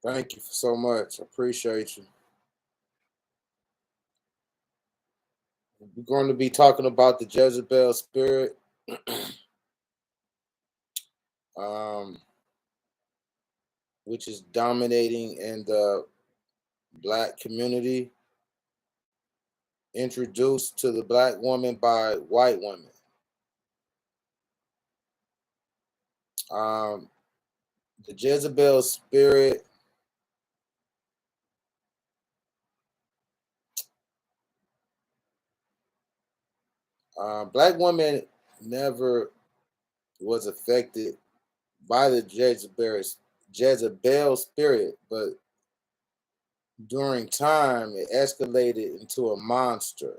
Thank you so much. Appreciate you. We're going to be talking about the Jezebel Spirit, um, which is dominating in the black community, introduced to the black woman by white women. Um, the Jezebel Spirit, black women never was affected by the Jezebel Spirit, but during time it escalated into a monster.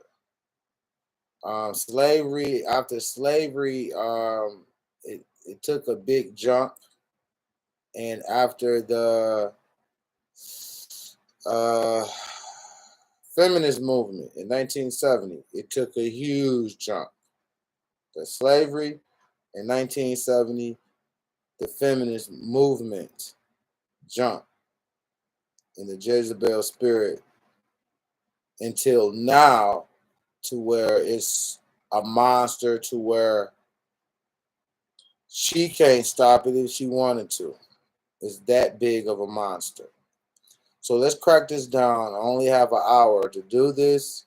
Slavery, after slavery, it took a big jump, and after the uh, feminist movement in 1970, it took a huge jump. The slavery in 1970, the feminist movement jumped in the Jezebel Spirit until now, to where it's a monster, to where she can't stop it if she wanted to. It's that big of a monster. So let's crack this down. I only have an hour to do this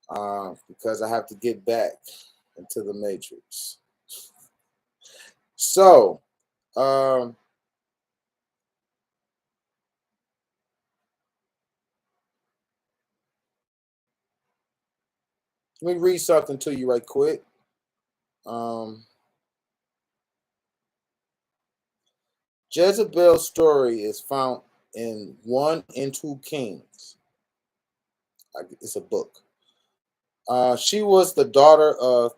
because I have to get back into the matrix. So, um, let me read something to you right quick. Um, Jezebel's story is found in 1 and 2 Kings. It's a book. She was the daughter of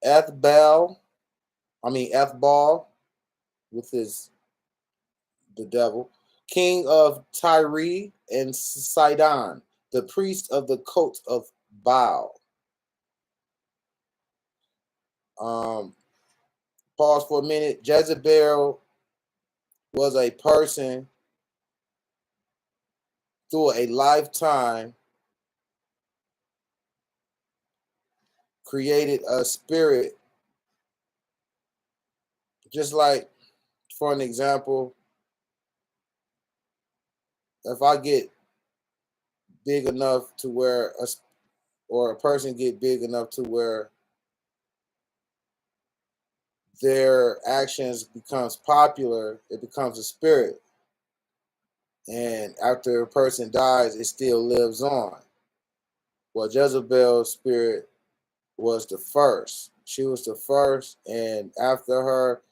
Ethbal, Ethbal, with the devil, king of Tyre and Sidon, the priest of the cult of Baal. Um, Pause for a minute. Jezebel was a person through a lifetime created a spirit, just like, for an example, if I get big enough to where or a person get big enough to where their actions becomes popular, it becomes a spirit. And after a person dies, it still lives on. Well, Jezebel's spirit was the first. She was the first, and after her,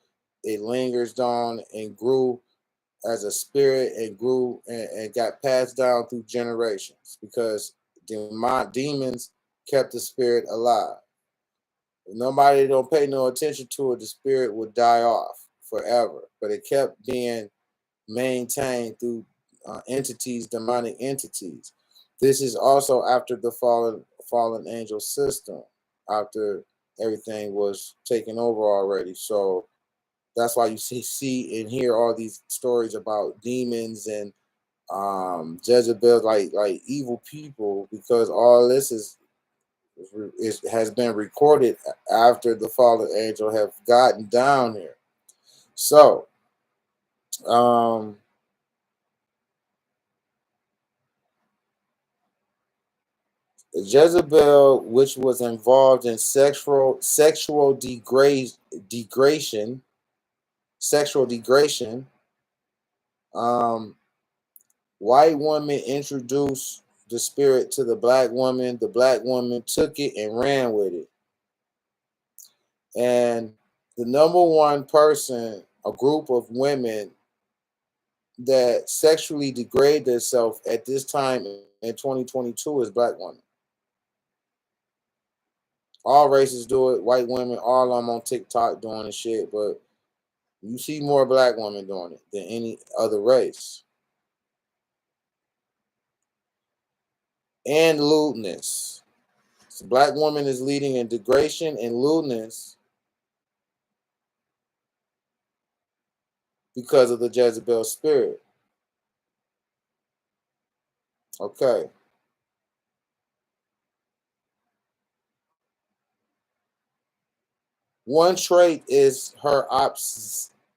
it lingers on and grew as a spirit and grew and got passed down through generations because demons kept the spirit alive. If nobody don't pay no attention to it, the spirit would die off forever. But it kept being maintained through demonic entities. This is also after the fallen angel system, after everything was taken over already. So that's why you see and hear all these stories about demons and Jezebel, like evil people, because all this has been recorded after the fallen angel have gotten down here. So, um, Jezebel, which was involved in degradation, sexual degradation, um, white woman introduced the spirit to the black woman. The black woman took it and ran with it. And the number one person, a group of women that sexually degrade themselves at this time in 2022 is black women. All races do it, white women, all of them on TikTok doing the shit, but you see more black women doing it than any other race. And lewdness. So black woman is leading in degradation and lewdness because of the Jezebel spirit. Okay. One trait is her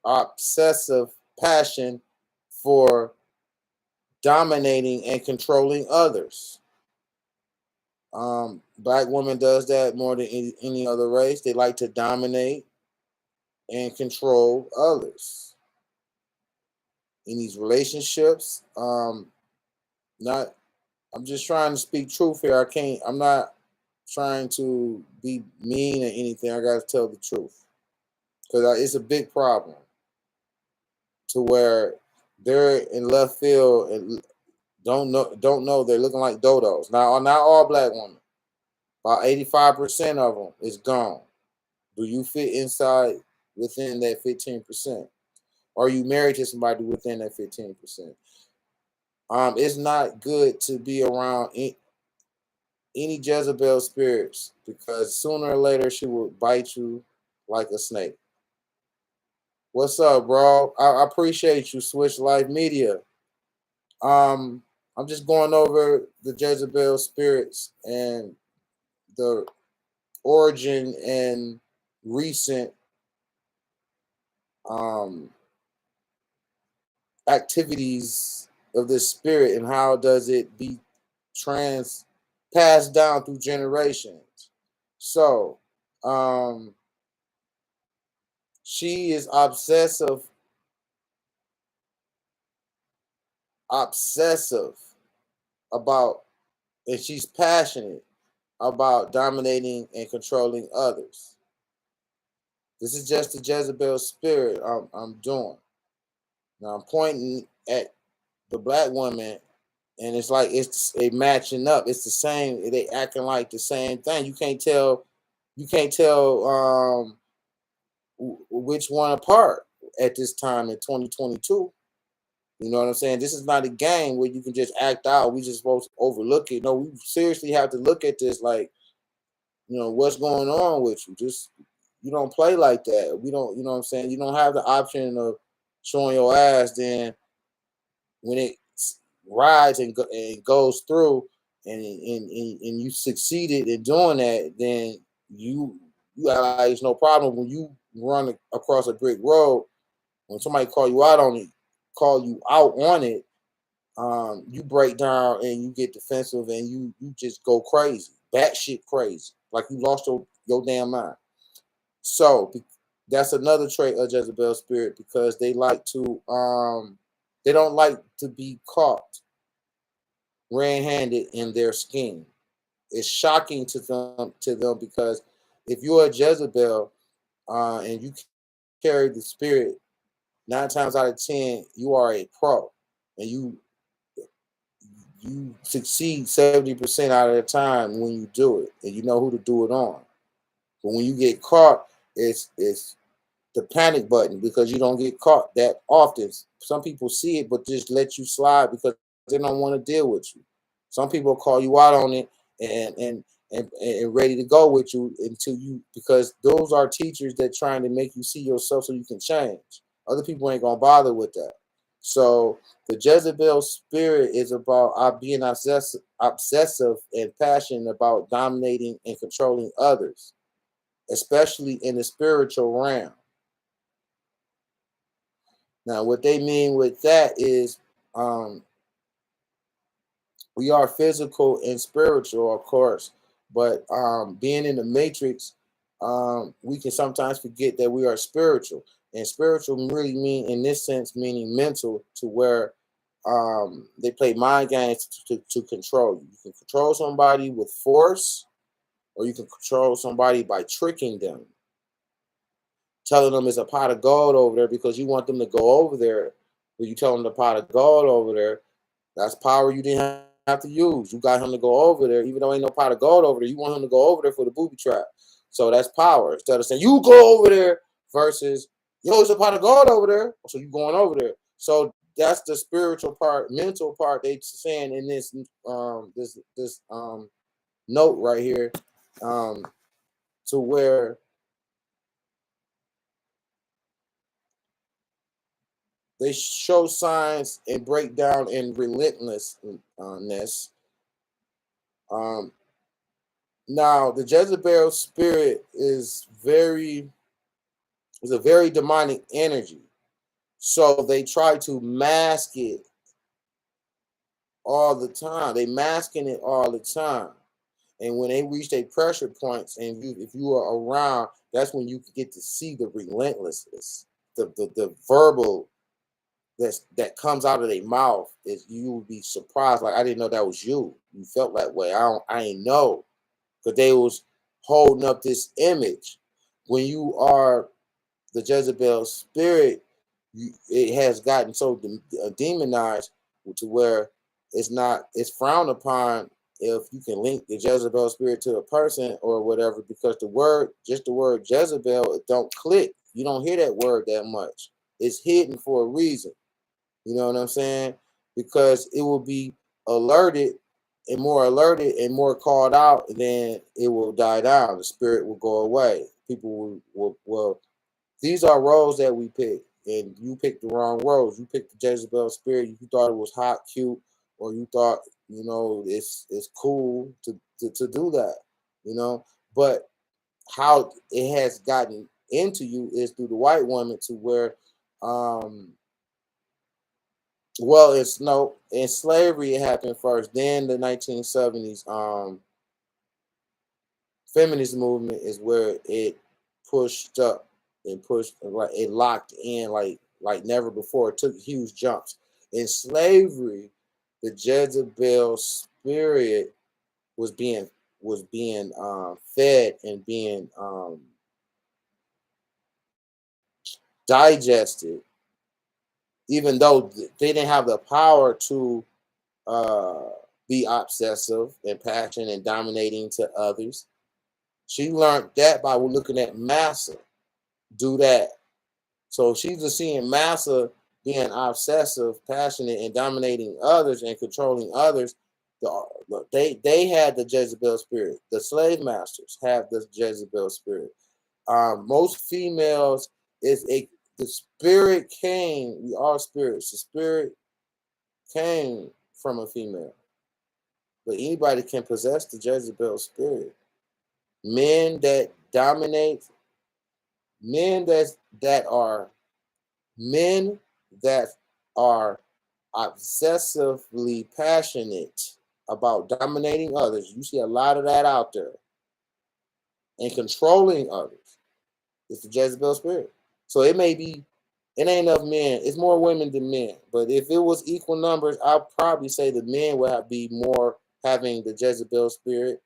obsessive passion for dominating and controlling others. Black woman does that more than any other race. They like to dominate and control others in these relationships. Not, I'm just trying to speak truth here. I'm not trying to be mean or anything. I got to tell the truth because it's a big problem to where they're in left field and don't know they're looking like dodos. Now, not all black women. About 85% of them is gone. Do you fit inside within that 15%? Are you married to somebody within that 15%? It's not good to be around any Jezebel spirits because sooner or later she will bite you like a snake. What's up, bro? I appreciate you, Switch Life Media. I'm just going over the Jezebel spirits and the origin and recent um, activities of this spirit and how does it be passed down through generations. So she is obsessive about, and she's passionate about dominating and controlling others. This is just the Jezebel spirit I'm doing. Now I'm pointing at the black woman, and it's like it's a matching up. It's the same. They acting like the same thing. You can't tell. You can't tell which one apart at this time in 2022. You know what I'm saying? This is not a game where you can just act out. We just supposed to overlook it. No, we seriously have to look at this like, what's going on with you. Just, you don't play like that. We don't, you know what I'm saying? You don't have the option of showing your ass. Then when it rides and goes through, and you succeeded in doing that, then you act like it's no problem. When you run across a brick road, when somebody call you out on it, you break down and you get defensive and you just go crazy, batshit crazy, like you lost your damn mind. So that's another trait of Jezebel spirit because they they don't like to be caught red-handed in their scheme. It's shocking to them because if you're a Jezebel and you carry the spirit, 9 times out of 10 you are a pro, and you succeed 70% out of the time when you do it, and you know who to do it on. But when you get caught, it's the panic button because you don't get caught that often. Some people see it but just let you slide because they don't want to deal with you. Some people call you out on it and ready to go with you until you, because those are teachers that trying to make you see yourself so you can change. Other people ain't gonna bother with that. So the Jezebel spirit is about being obsessive and passionate about dominating and controlling others, especially in the spiritual realm. Now, what they mean with that is um, we are physical and spiritual, of course, but being in the matrix, we can sometimes forget that we are spiritual. And spiritual really mean, in this sense, meaning mental, to where they play mind games to control you. You can control somebody with force, or you can control somebody by tricking them, telling them it's a pot of gold over there because you want them to go over there. But you tell them the pot of gold over there, that's power you didn't have to use. You got him to go over there, even though ain't no pot of gold over there. You want him to go over there for the booby trap. So that's power. Instead of saying you go over there versus yo, there's a pot of gold over there, so you going over there. So that's the spiritual part, mental part they saying in this note right here, to where They show signs and break down in relentlessness. Um, Now, the Jezebel spirit is a very demonic energy. So they try to mask it all the time. They masking it all the time. And when they reach their pressure points, and if you are around, that's when you get to see the relentlessness, the verbal that comes out of their mouth. Is you will be surprised. Like, I didn't know that was you. You felt that way. I ain't know, because they was holding up this image. When you are the Jezebel spirit, it has gotten so demonized to where it's frowned upon if you can link the Jezebel spirit to a person or whatever, because just the word Jezebel, it don't click. You don't hear that word that much. It's hidden for a reason. You know what I'm saying? Because it will be alerted alerted and more called out, then it will die down. The spirit will go away. People will these are roles that we pick, and you picked the wrong roles. You picked the Jezebel spirit. You thought it was hot, cute, or you thought, it's cool to do that, you know. But how it has gotten into you is through the white woman, to where, um, well, it's no in slavery it happened first. Then the 1970s, feminist movement is where it pushed up and pushed, like it locked in like never before. It took huge jumps. In slavery, the Jezebel spirit was being fed and being digested, even though they didn't have the power to uh, be obsessive and passionate and dominating to others. She learned that by looking at Massa do that. So she's just seeing Massa being obsessive, passionate, and dominating others and controlling others. They had the Jezebel spirit. The slave masters have the Jezebel spirit. Most females is a the spirit came. We are spirits. The spirit came from a female, but anybody can possess the Jezebel spirit. Men that dominate, men that are men that are obsessively passionate about dominating others. You see a lot of that out there, and controlling others. It's the Jezebel spirit. So it ain't enough men. It's more women than men. But if it was equal numbers, I'd probably say the men would be more having the Jezebel spirit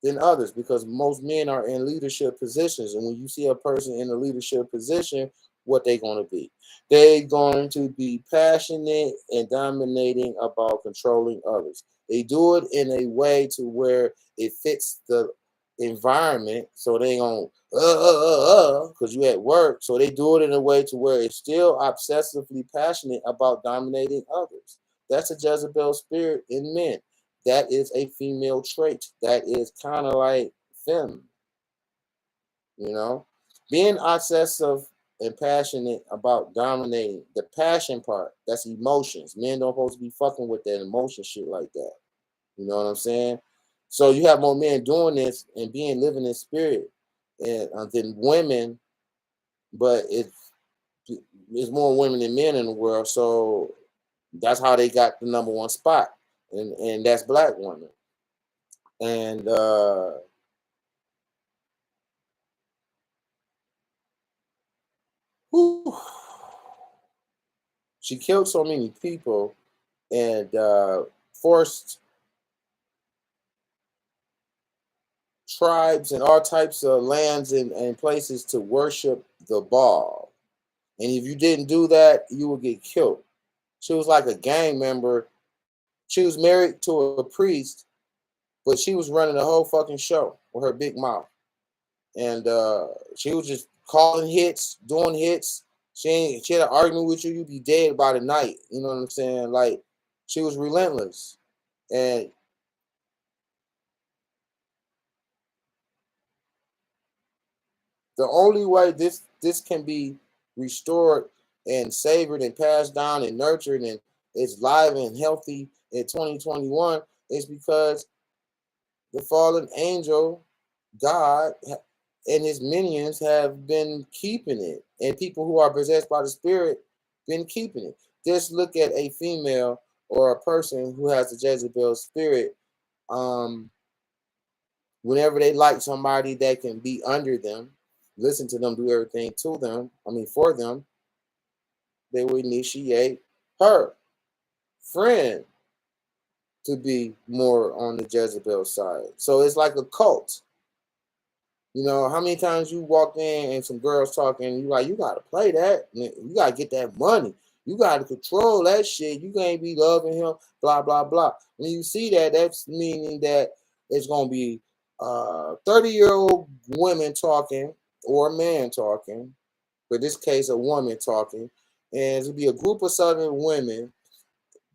than others, because most men are in leadership positions. And when you see a person in a leadership position, what they going to be? They're going to be passionate and dominating about controlling others. They do it in a way to where it fits the environment, so they going because you at work. So they do it in a way to where it's still obsessively passionate about dominating others. That's a Jezebel spirit in men. That is a female trait. That is kind of like fem, you know. Being obsessive and passionate about dominating, the passion part, that's emotions. Men don't supposed to be fucking with that emotion shit like that. You know what I'm saying? So you have more men doing this and being living in spirit and than women, but it's more women than men in the world. So that's how they got the number one spot, and that's black women. And whew, she killed so many people and forced tribes and all types of lands and places to worship the Baal. And if you didn't do that, you would get killed. She was like a gang member. She was married to a priest, but she was running the whole fucking show with her big mouth. And she was just calling hits, doing hits. She had an argument with you, you'd be dead by the night. You know what I'm saying? Like, she was relentless. And the only way this can be restored and savored and passed down and nurtured and it's live and healthy in 2021 is because the fallen angel, God, and his minions have been keeping it. And people who are possessed by the spirit been keeping it. Just look at a female or a person who has the Jezebel spirit. Whenever they like somebody that can be under them, listen to them, do everything to them, for them, they will initiate her friend to be more on the Jezebel side. So it's like a cult. You know, how many times you walk in and some girls talking, and you like, you gotta play that, you gotta get that money, you gotta control that shit, you can't be loving him, blah blah blah. When you see that, that's meaning that it's gonna be 30-year-old women talking or a man talking, but in this case a woman talking, and it'll be a group of Southern women.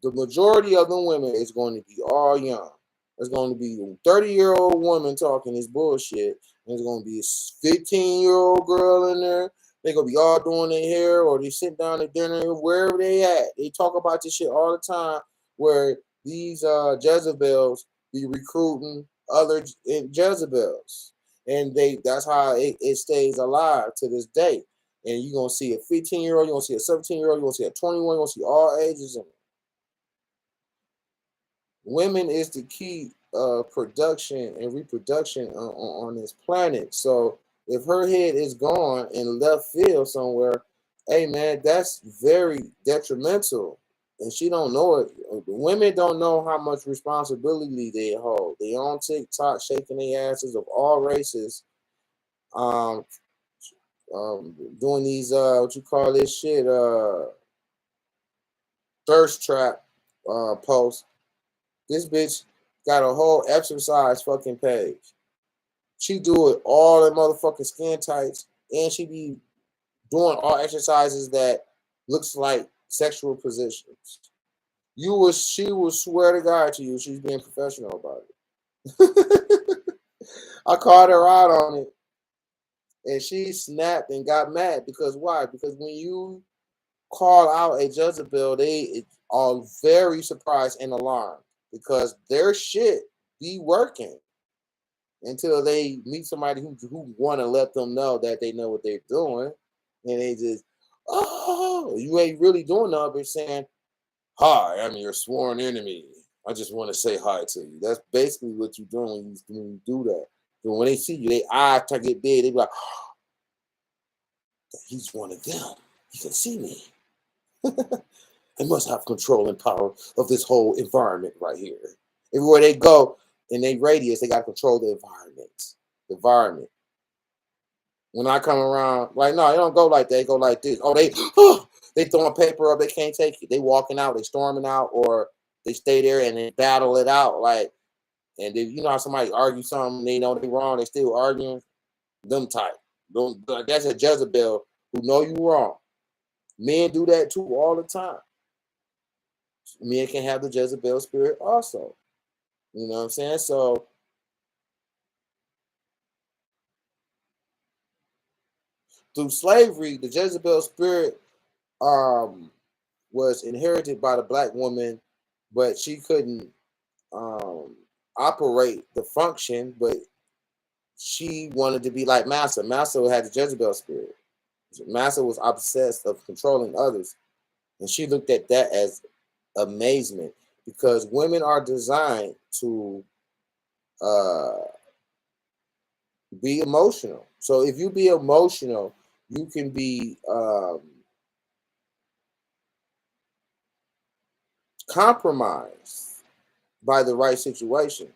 The majority of the women is going to be all young. It's going to be a 30-year-old woman talking this bullshit. And it's going to be a 15-year-old girl in there. They're going to be all doing their hair or they sit down at dinner, wherever they at. They talk about this shit all the time where these Jezebels be recruiting other Jezebels. And that's how it stays alive to this day. And you're going to see a 15-year-old, you're going to see a 17-year-old, you're going to see a 21, you're going to see all ages in it. Women is the key production and reproduction on this planet. So if her head is gone in left field somewhere, hey man, that's very detrimental. And she don't know it. Women don't know how much responsibility they hold. They on TikTok shaking their asses of all races, um, doing these what you call this shit, thirst trap posts. This bitch got a whole exercise fucking page. She do it all in motherfucking skin tights, and she be doing all exercises that looks like sexual positions. She will swear to God to you, she's being professional about it. I called her out on it, and she snapped and got mad because why? Because when you call out a Jezebel, they are very surprised and alarmed because their shit be working until they meet somebody who want to let them know that they know what they're doing, and they just, oh, you ain't really doing nothing but saying, hi, I'm your sworn enemy. I just want to say hi to you. That's basically what you're doing when you do that. But when they see you, they eyes get big. They be like, oh, he's one of them. He can see me. They must have control and power of this whole environment right here. Everywhere they go in their radius, they got to control the environment. The environment. When I come around, like, no, they don't go like that. They go like this. Oh, they throwing paper up. They can't take it. They walking out. They storming out, or they stay there and they battle it out. Like, and then, you know how somebody argue something, they know they wrong, they still arguing. Them type. That's a Jezebel who know you wrong. Men do that too all the time. Men can have the Jezebel spirit also. You know what I'm saying? So through slavery, the Jezebel spirit was inherited by the black woman, but she couldn't operate the function, but she wanted to be like Massa. Massa had the Jezebel spirit. Massa was obsessed of controlling others, and she looked at that as amazement because women are designed to be emotional. So if you be emotional, you can be compromised by the right situation.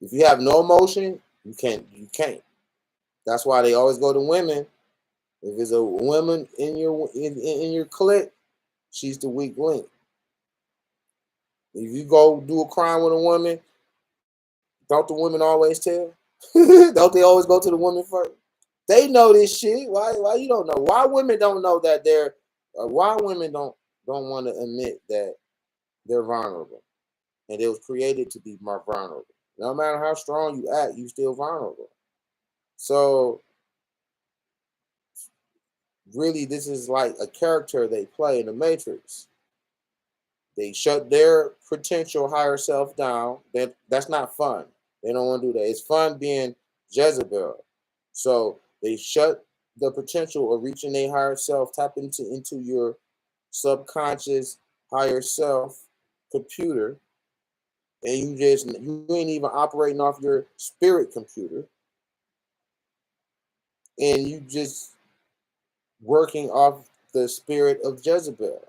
If you have no emotion, you can't. That's why they always go to women. If there's a woman in your clique, she's the weak link. If you go do a crime with a woman, don't the women always tell? Don't they always go to the woman first? They know this shit. Why you don't know? Why women don't know that they're? Why women don't want to admit that they're vulnerable, and they was created to be more vulnerable. No matter how strong you act, you still vulnerable. So really, this is like a character they play in the Matrix. They shut their potential higher self down. That's not fun. They don't want to do that. It's fun being Jezebel. So they shut the potential of reaching a higher self, tap into your subconscious higher self computer, and you ain't even operating off your spirit computer, and you just working off the spirit of Jezebel.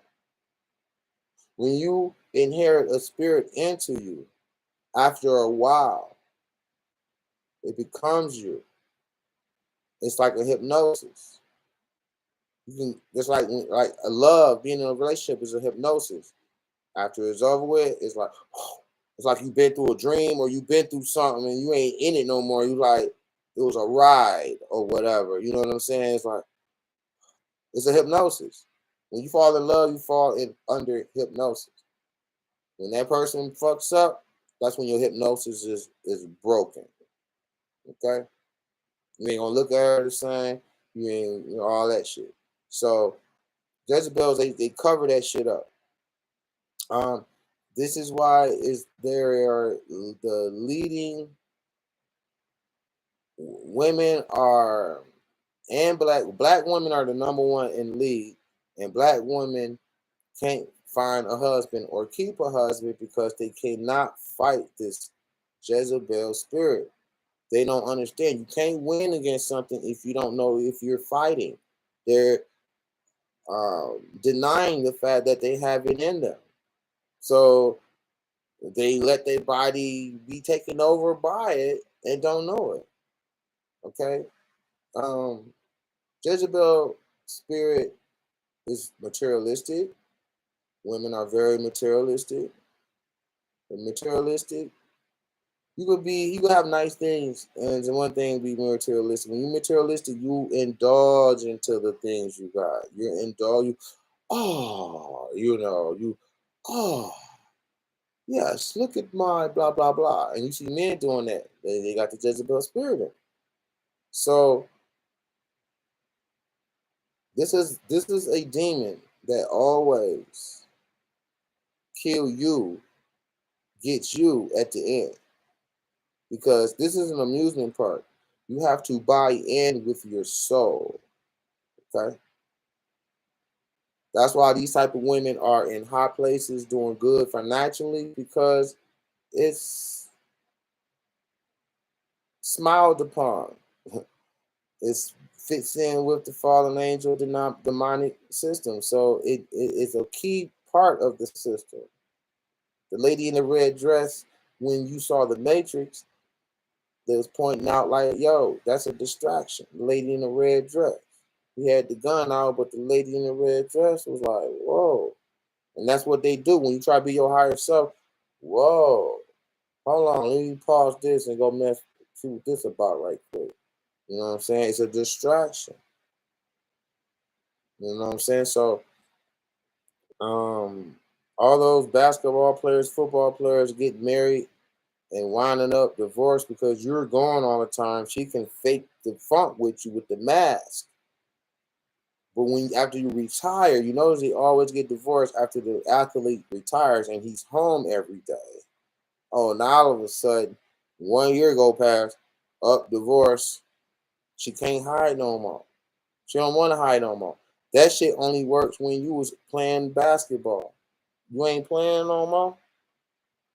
When you inherit a spirit into you, after a while, it becomes you. It's like a hypnosis. You can. It's like a love. Being in a relationship is a hypnosis. After it's over with, it's like it's like you've been through a dream or you've been through something and you ain't in it no more. You like it was a ride or whatever. You know what I'm saying? It's like it's a hypnosis. When you fall in love, you fall in under hypnosis. When that person fucks up, that's when your hypnosis is broken. Okay? You ain't gonna look at her the same. You ain't all that shit. So Jezebels, they cover that shit up. This is why is there are the leading women are and black women are the number one in lead, and black women can't find a husband or keep a husband because they cannot fight this Jezebel spirit. They don't understand. You can't win against something if you don't know if you're fighting. They're denying the fact that they have it in them. So they let their body be taken over by it and don't know it. Okay? Jezebel spirit is materialistic. Women are very materialistic. And materialistic, you could have nice things, and one thing be materialistic. When you're materialistic, you indulge into the things you got. Oh, yes, look at my blah blah blah. And you see men doing that. They got the Jezebel spirit in. So this is a demon that always kill you, get you at the end. Because this is an amusement park. You have to buy in with your soul. Okay? That's why these type of women are in high places doing good financially, because it's smiled upon. It fits in with the fallen angel demonic system. So it's a key part of the system. The lady in the red dress, when you saw the Matrix, they was pointing out like, yo, that's a distraction. The lady in the red dress. He had the gun out, but the lady in the red dress was like, whoa. And that's what they do when you try to be your higher self. Whoa. Hold on, let me pause this and go see what this about right quick. You know what I'm saying? It's a distraction. You know what I'm saying? So, all those basketball players, football players get married and winding up divorced because you're gone all the time. She can fake the funk with you with the mask. But after you retire, you notice they always get divorced after the athlete retires and he's home every day. Oh, now all of a sudden, 1 year go past, up divorce. She can't hide no more. She don't want to hide no more. That shit only works when you was playing basketball. You ain't playing no more?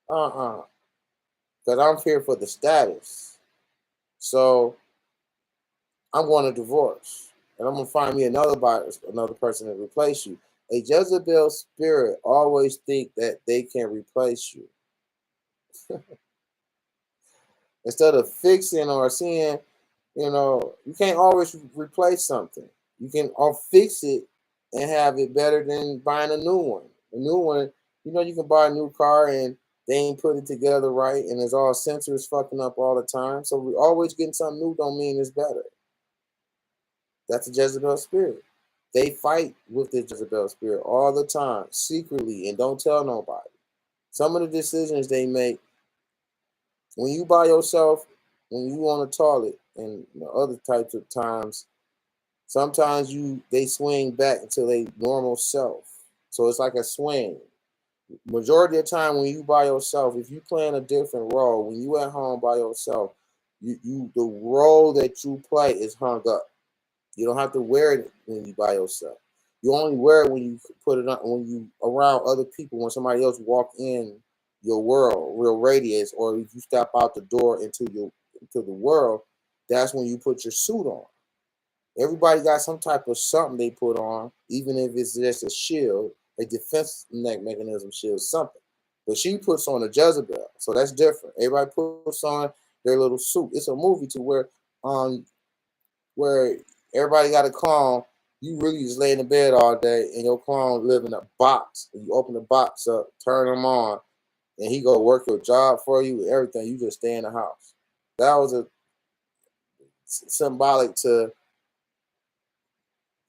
Because I'm here for the status. So I'm going to divorce. And I'm going to find me another person to replace you. A Jezebel spirit always think that they can replace you. Instead of fixing or seeing, you can't always replace something. You can fix it and have it better than buying a new one. A new one, you can buy a new car and they ain't put it together right and it's all sensors fucking up all the time. So we always getting something new don't mean it's better. That's a Jezebel spirit. They fight with the Jezebel spirit all the time, secretly, and don't tell nobody. Some of the decisions they make, when you by yourself, when you on the toilet, and other types of times, Sometimes they swing back into their normal self. So it's like a swing. Majority of the time when you by yourself, if you playing a different role, when you at home by yourself, you the role that you play is hung up. You don't have to wear it when you by yourself. You only wear it when you put it on when you around other people, when somebody else walk in your world, real radius, or if you step out the door into the world, that's when you put your suit on. Everybody got some type of something they put on, even if it's just a shield, a defense mechanism shield, something. But she puts on a Jezebel, so that's different. Everybody puts on their little suit. It's a movie to where everybody got a clone. You really just lay in the bed all day, and your clone live in a box. And you open the box up, turn them on, and he go work your job for you. Everything. You just stay in the house. That was a symbolic to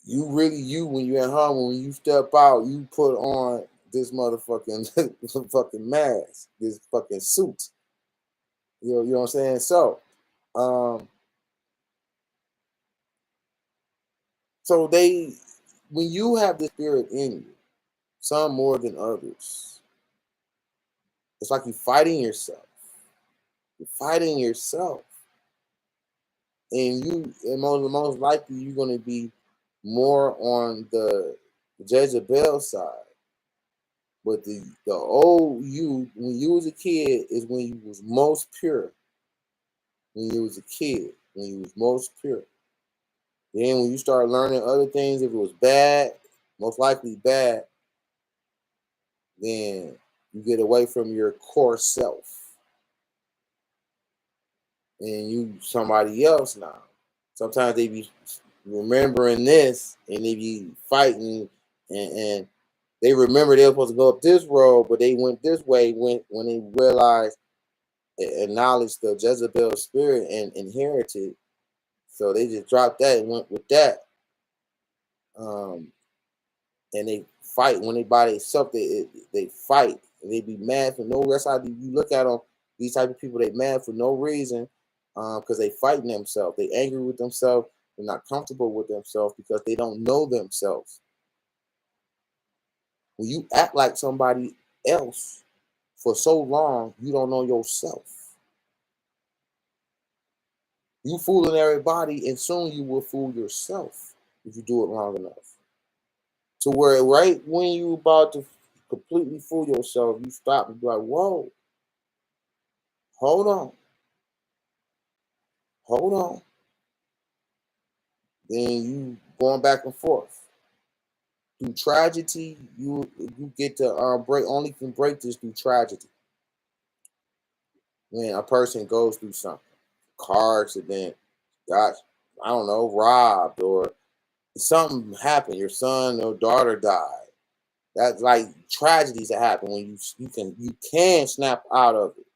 you. Really, you when you at home, when you step out, you put on this motherfucking fucking mask, this fucking suit. You know what I'm saying? So, um, so when you have the spirit in you, some more than others, it's like you're fighting yourself. You're fighting yourself, and most likely you're gonna be more on the Jezebel side. But the old you, when you was a kid, is when you was most pure. When you was a kid, when you was most pure. Then when you start learning other things, if it was bad, most likely bad, then you get away from your core self, and you somebody else now. Sometimes they be remembering this, and they be fighting, and they remember they were supposed to go up this road, but they went this way when they realized, acknowledged the Jezebel spirit and inherited. So they just dropped that and went with that. Um, and they fight when they buy themselves. They fight. And they be mad for no rest. How do you look at them? These type of people, they mad for no reason, because they fighting themselves. They angry with themselves. They're not comfortable with themselves because they don't know themselves. When you act like somebody else for so long, you don't know yourself. You fooling everybody, and soon you will fool yourself if you do it long enough. To where right when you about to completely fool yourself, you stop and be like, whoa, hold on, hold on. Then you going back and forth. Through tragedy, you get to break. Only can break this through tragedy. When a person goes through something, car accident, got, I don't know, robbed, or something happened. Your son or daughter died. That's like tragedies that happen when you can snap out of it.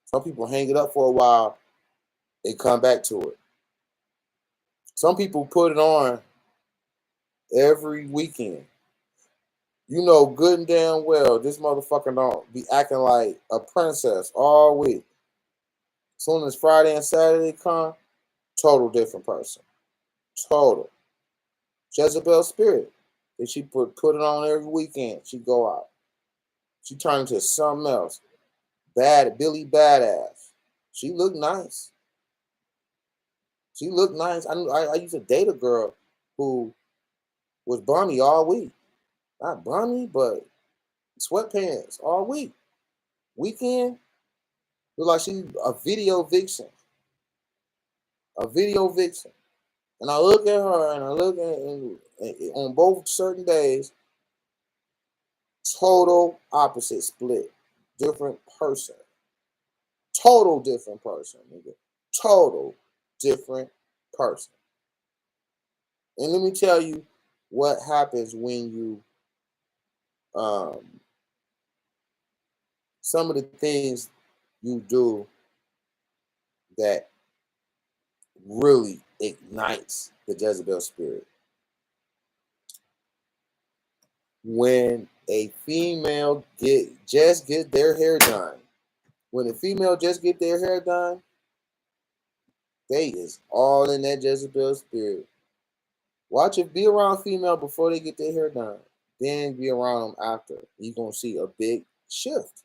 Some people hang it up for a while and come back to it. Some people put it on every weekend. You know good and damn well this motherfucker don't be acting like a princess all week. As soon as Friday and Saturday come, total different person. Total. Jezebel Spirit. And she put it on every weekend. She go out. She turned into something else. Bad Billy Badass. She looked nice. She looked nice. I used to date a girl who was bunny all week. Not bunny, but sweatpants all week. Weekend, look like she a video vixen. A video vixen. And I look at her and I look at and on both certain days, total opposite split. Different person. Total different person, nigga. Total different person. And let me tell you what happens when you some of the things you do that really ignites the Jezebel spirit. When a female just get their hair done, when a female just get their hair done, they is all in that Jezebel spirit. Watch it. Be around female before they get their hair done. Then be around them after. You're gonna see a big shift.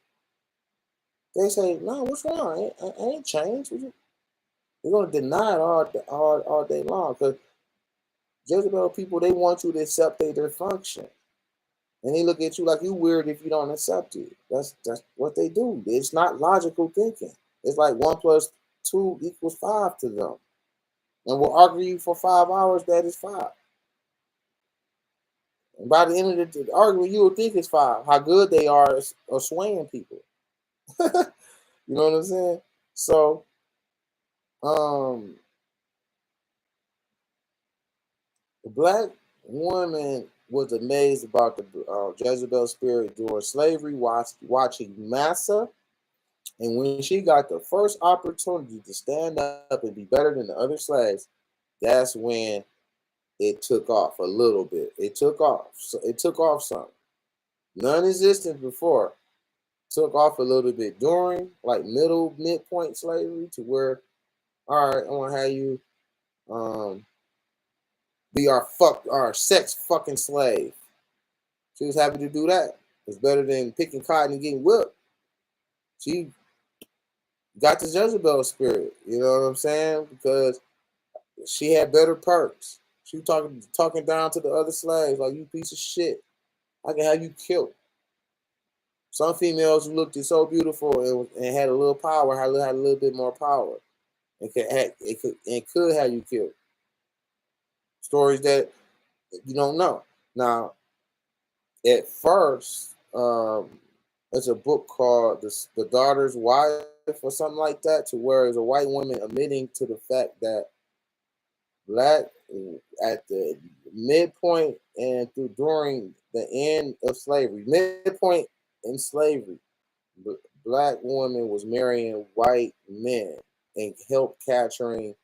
They say, "No, what's wrong? I ain't changed." They're gonna deny it all day long because Jezebel people they want you to accept their function, and they look at you like you weird if you don't accept it. That's what they do. It's not logical thinking. It's like 1 + 2 = 5 to them, and we'll argue for 5 hours that is 5. And by the end of the argument, you will think it's 5. How good they are at swaying people. You know what I'm saying? So, um, the black woman was amazed about the Jezebel spirit during slavery, watching Massa. And when she got the first opportunity to stand up and be better than the other slaves, that's when it took off a little bit. It took off. So it took off some. Non-existent before. Took off a little bit during, like midpoint slavery, to where, all right, I want to have you be our sex fucking slave. She was happy to do that. It's better than picking cotton and getting whipped. She got the Jezebel spirit. You know what I'm saying? Because she had better perks. She was talking down to the other slaves like, "You piece of shit. I can have you killed." Some females who looked so beautiful and had a little power, had a little bit more power. It could have you killed. Stories that you don't know. Now, at first, there's a book called the Daughter's Wife or something like that, to where it's a white woman admitting to the fact that black at the midpoint and during the end of slavery, midpoint in slavery, black woman was marrying white men and helped capturing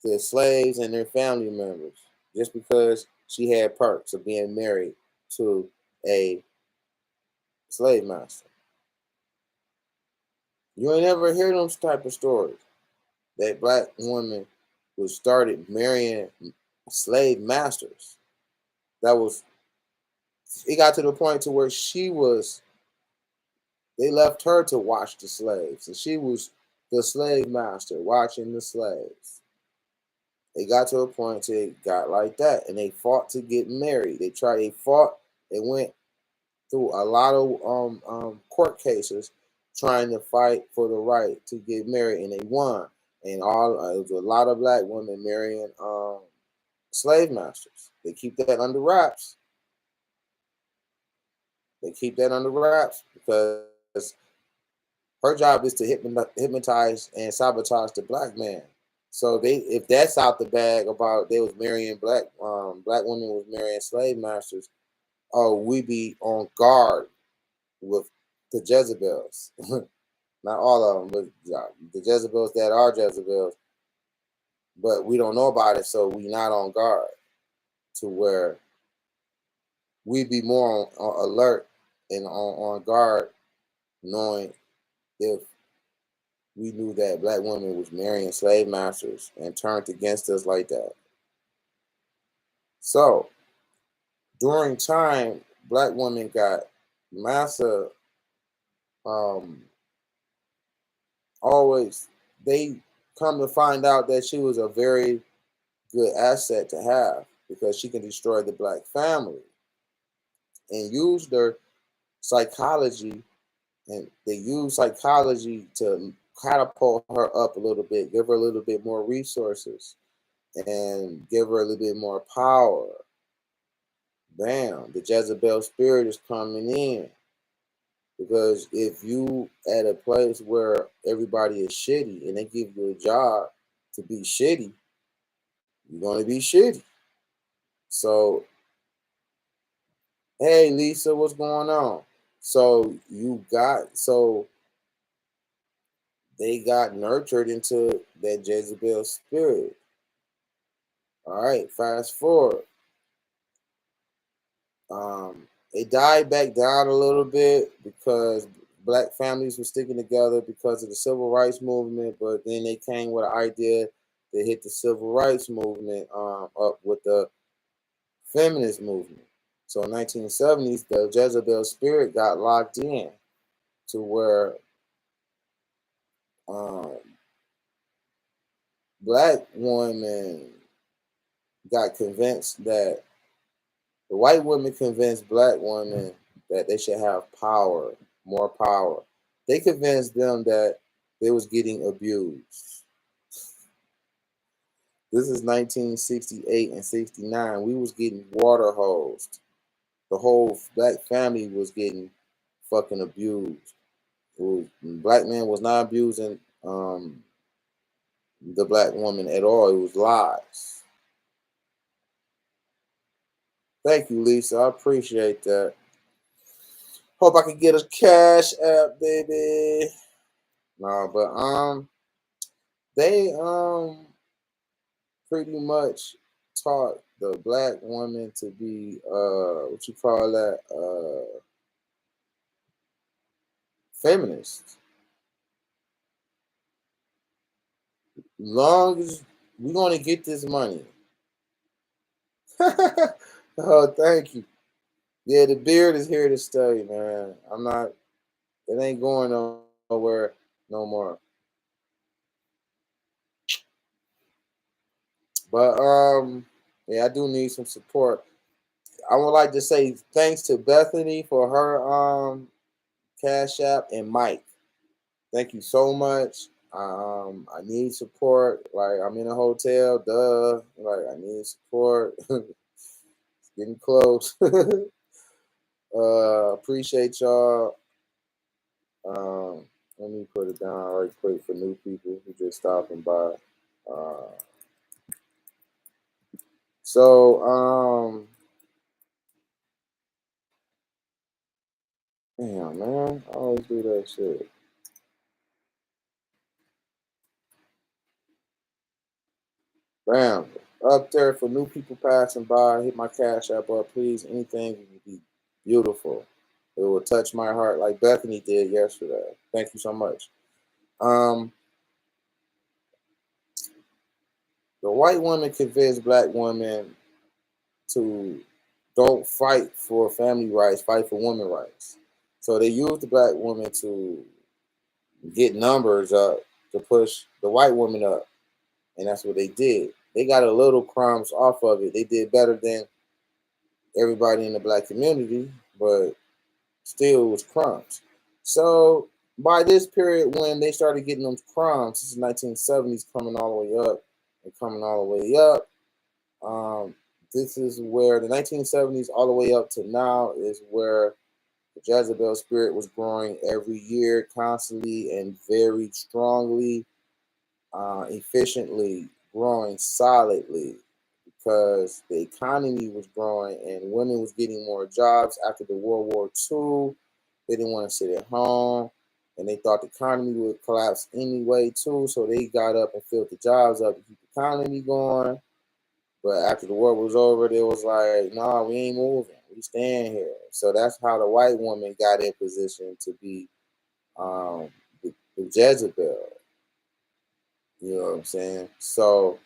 the slaves and their family members just because she had perks of being married to a slave master. You ain't ever hear those type of stories. That black woman was started marrying slave masters. That was it got to the point to where they left her to watch the slaves. And she was the slave master watching the slaves. It got to a point to it got like that. And they fought to get married. They fought, they went through a lot of court cases trying to fight for the right to get married, and they won. And it was a lot of black women marrying slave masters. They keep that under wraps. They keep that under wraps because her job is to hypnotize and sabotage the black man. So if that's out the bag about they was marrying black women was marrying slave masters, oh, we be on guard with the Jezebels. Not all of them, but the Jezebels that are Jezebels. But we don't know about it, so we not on guard to where we be more on alert and on guard, knowing if we knew that black women was marrying slave masters and turned against us like that. So during time, black women got massa always they come to find out that she was a very good asset to have because she can destroy the black family and use their psychology, and they use psychology to catapult her up a little bit, give her a little bit more resources and give her a little bit more power. Bam, the Jezebel spirit is coming in. Because if you at a place where everybody is shitty and they give you a job to be shitty, you're gonna be shitty. So, hey Lisa, what's going on? So they got nurtured into that Jezebel spirit. All right, fast forward. It died back down a little bit because black families were sticking together because of the civil rights movement, but then they came with an idea to hit the civil rights movement up with the feminist movement. So in 1970s, the Jezebel Spirit got locked in to where um, black women got convinced that the white women convinced black women that they should have power, more power. They convinced them that they was getting abused. This is 1968 and 69. We was getting water hosed. The whole black family was getting fucking abused. Black man was not abusing the black woman at all. It was lies. Thank you, Lisa. I appreciate that. Hope I can get a cash app, baby. No, but they pretty much taught the black woman to be what you call that feminist. Long as we're gonna get this money. Oh, thank you. Yeah, the beard is here to stay, man. I'm not. It ain't going nowhere no more. But yeah, I do need some support. I would like to say thanks to Bethany for her cash app and Mike. Thank you so much. I need support. Like I'm in a hotel, duh. Like I need support. It's getting close. Appreciate y'all. Let me put it down right quick for new people who just stopping by. Uh, so damn man, I always do that shit. Bam. Up there for new people passing by, hit my cash app up, please. Anything would be beautiful. It will touch my heart like Bethany did yesterday. Thank you so much. Um, the white woman convinced black women to don't fight for family rights, fight for women rights. So they used the black woman to get numbers up to push the white woman up. And that's what they did. They got a little crumbs off of it. They did better than everybody in the black community, but still was crumbs. So by this period, when they started getting them crumbs, this is 1970s coming all the way up and coming all the way up. This is where the 1970s all the way up to now is where the Jezebel Spirit was growing every year, constantly and very strongly, efficiently, growing solidly because the economy was growing and women was getting more jobs after the World War II. They didn't want to sit at home and they thought the economy would collapse anyway too. So they got up and filled the jobs up to keep the economy going. But after the war was over, they was like, "No, nah, we ain't moving. We staying here." So that's how the white woman got in position to be the Jezebel. You know what I'm saying? So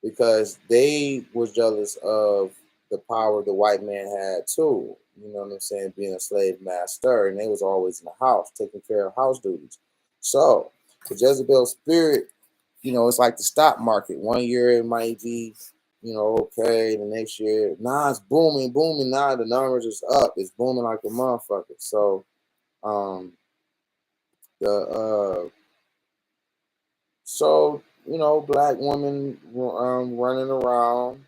because they was jealous of the power the white man had too. You know what I'm saying? Being a slave master, and they was always in the house taking care of house duties. So the Jezebel Spirit, you know, it's like the stock market. One year it might be, you know, okay. The next year, nah, it's booming, booming. Nah, the numbers is up. It's booming like a motherfucker. So, um, the so you know, black woman running around.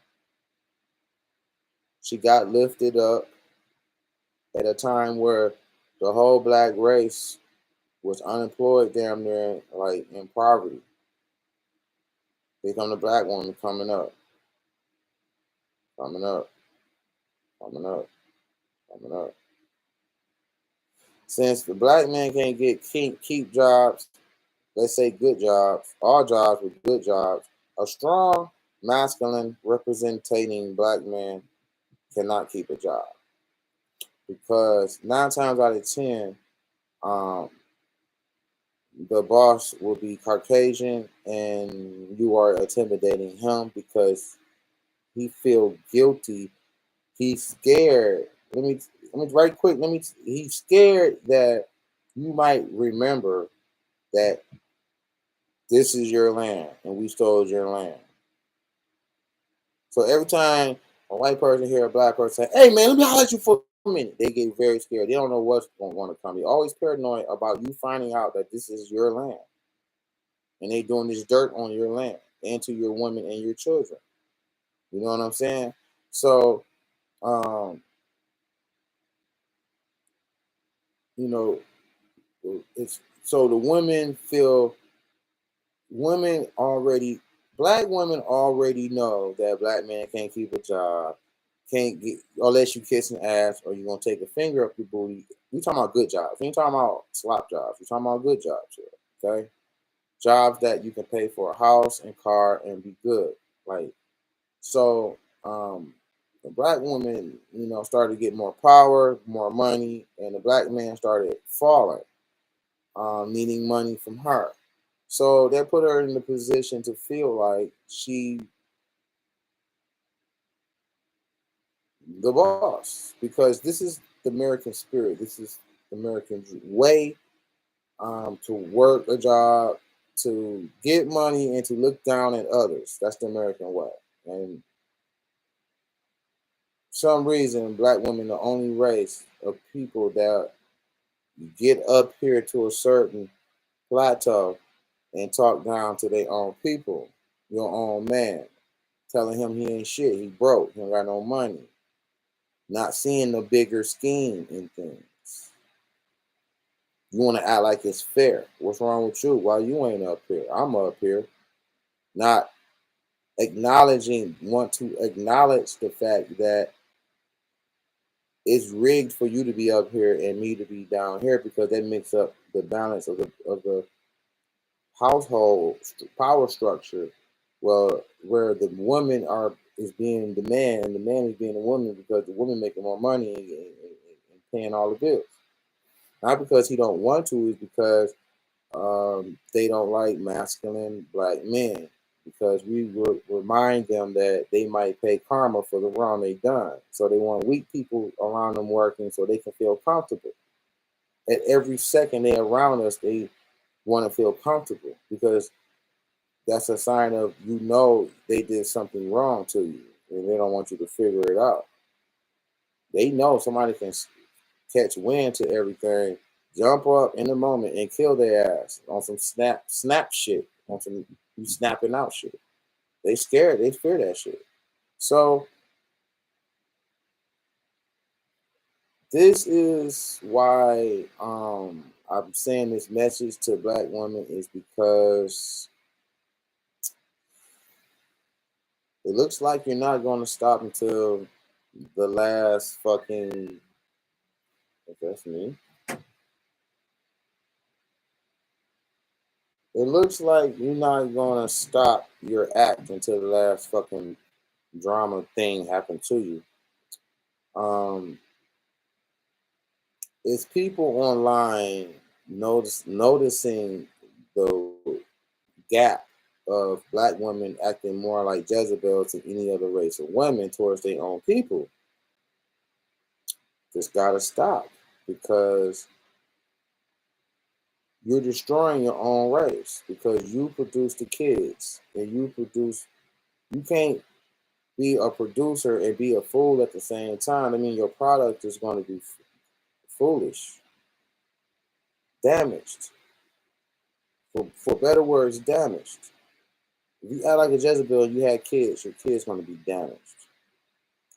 She got lifted up at a time where the whole black race was unemployed, damn near like in poverty. Here come the black woman coming up, coming up, coming up, coming up. Since the black man can't keep jobs, let's say good jobs, all jobs with good jobs, a strong, masculine, representing black man cannot keep a job because 9 times out of 10, um, the boss will be Caucasian and you are intimidating him because he feel guilty He's scared. Let me right quick. He's scared that you might remember that this is your land and we stole your land. So every time a white person hear a black person say, "Hey man, let me holler at you for a minute," they get very scared. They don't know what's going to want to come. They're always paranoid about you finding out that this is your land and they doing this dirt on your land and to your women and your children. You know what I'm saying? So, um, you know, it's so the women already black women already know that black man can't keep a job, can't get unless you kissing ass or you're gonna take a finger up your booty. We talking about good jobs. We ain't talking about slop jobs. We talking about good jobs here. Okay? Jobs that you can pay for a house and car and be good. Like so the black woman, started to get more power, more money, and the black man started falling, needing money from her. So that put her in the position to feel like she the boss because this is the American spirit. This is the American way to work a job, to get money, and to look down at others. That's the American way. And for some reason, black women the only race of people that get up here to a certain plateau and talk down to their own people, your own man, telling him he ain't shit, he broke, he ain't got no money, not seeing the bigger scheme in things. You want to act like it's fair. What's wrong with you? Why you ain't up here? I'm up here. Not want to acknowledge the fact that it's rigged for you to be up here and me to be down here because that makes up the balance of the household power structure. Well, where the woman is being the man and the man is being the woman because the woman making more money and paying all the bills. Not because he don't want to, is because they don't like masculine black men because we would remind them that they might pay karma for the wrong they done. So they want weak people around them working so they can feel comfortable. At every second they're around us, they want to feel comfortable because that's a sign of they did something wrong to you and they don't want you to figure it out. They know somebody can catch wind to everything, jump up in the moment and kill their ass on some snap shit, on some you snapping out shit. They scared, they fear that shit. So this is why I'm saying this message to black women is because it looks like you're not going to stop until the last fucking. If that's me. It looks like you're not gonna stop your act until the last fucking drama thing happened to you. Um, it's people online noticing the gap of black women acting more like Jezebel to any other race of women towards their own people. Just gotta stop because you're destroying your own race because you produce the kids and you can't be a producer and be a fool at the same time. I mean, your product is going to be foolish, damaged. For better words, damaged. If you act like a Jezebel and you had kids, your kids going to be damaged.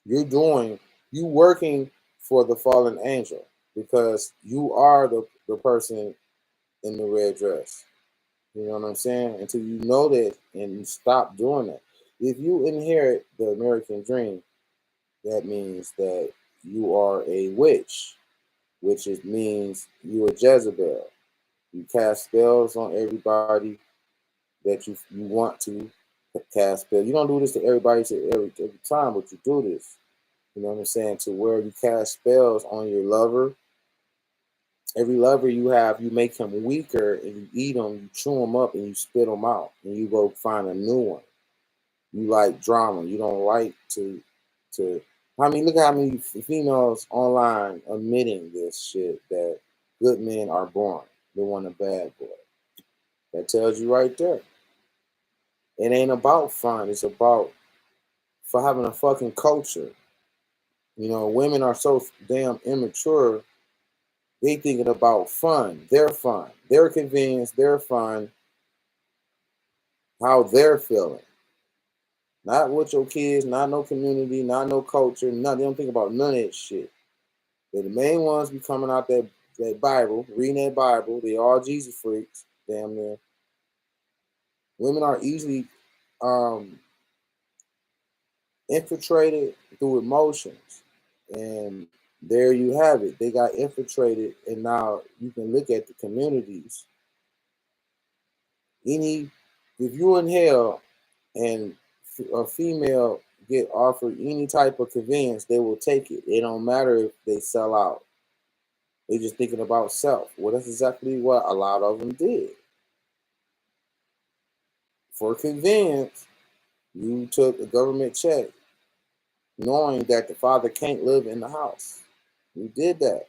You working for the fallen angel because you are the person in the red dress. You know what I'm saying? Until you know that and you stop doing that. If you inherit the American dream, that means that you are a witch, which means you're a Jezebel. You cast spells on everybody that you want to cast spells. You don't do this to everybody every time, but you do this. You know what I'm saying? To where you cast spells on your lover. Every lover you have, you make him weaker and you eat him, you chew him up and you spit him out and you go find a new one. You like drama. You don't like to Look at how many females online admitting this shit that good men are born. They want a bad boy. That tells you right there. It ain't about fun. It's about for having a fucking culture. Women are so damn immature. They thinking about fun, their convenience, their fun, how they're feeling. Not with your kids, not no community, not no culture, nothing. They don't think about none of that shit. They're the main ones be coming out that Bible, reading that Bible. They all Jesus freaks, damn near. Women are easily infiltrated through emotions. And there you have it. They got infiltrated, and now you can look at the communities. If you're in hell and a female get offered any type of convenience, they will take it. It don't matter if they sell out. They're just thinking about self. Well, that's exactly what a lot of them did. For convenience, you took a government check, knowing that the father can't live in the house. You did that.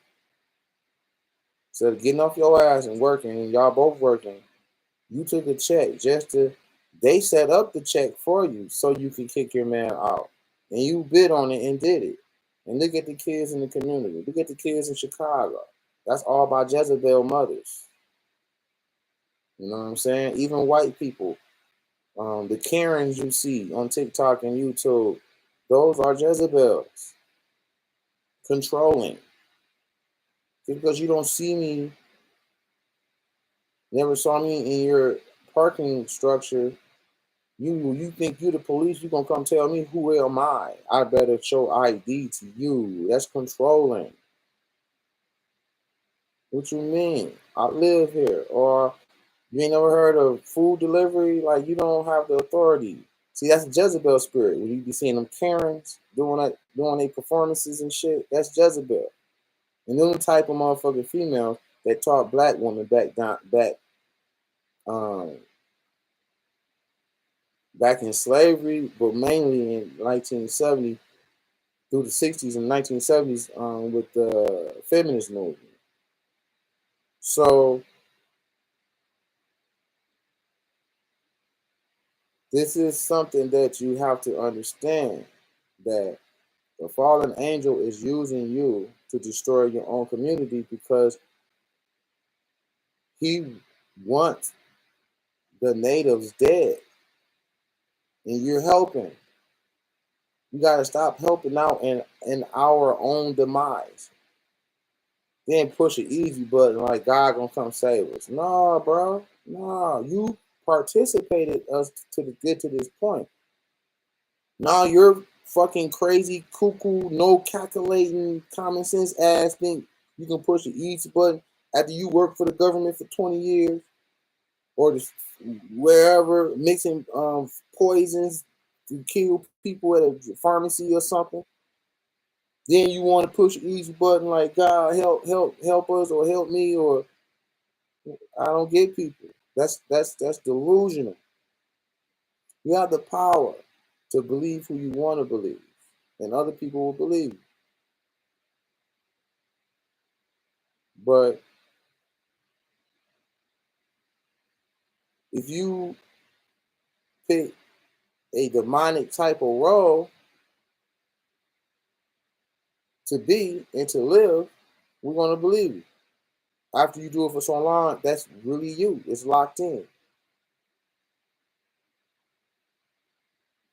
Instead of getting off your ass and working, and y'all both working, you took a check they set up the check for you so you could kick your man out. And you bid on it and did it. And look at the kids in the community. Look at the kids in Chicago. That's all by Jezebel mothers. You know what I'm saying? Even white people, the Karens you see on TikTok and YouTube, those are Jezebels. Controlling. Because you don't see me, never saw me in your parking structure. You think you the police, you gonna come tell me who am I? I better show ID to you. That's controlling. What you mean? I live here. Or you ain't never heard of food delivery? Like you don't have the authority. See, that's Jezebel spirit. When you be seeing them Karens doing their performances and shit, that's Jezebel. And them type of motherfucking females that taught black women um back in slavery, but mainly in 1970 through the 60s and 1970s with the feminist movement. So this is something that you have to understand, that the fallen angel is using you to destroy your own community because he wants the natives dead and you're helping. You got to stop helping out in our own demise. Then push an easy button like God gonna come save us. Nah, bro. Nah, you participated us to get to this point. Now you're fucking crazy, cuckoo, no calculating, common sense ass think you can push the easy button after you work for the government for 20 years or just wherever mixing poisons to kill people at a pharmacy or something. Then you want to push the easy button like God help us or help me, or I don't get people. That's delusional. You have the power to believe who you want to believe, and other people will believe. But if you pick a demonic type of role to be and to live, we're gonna believe you. After you do it for so long, that's really you. It's locked in.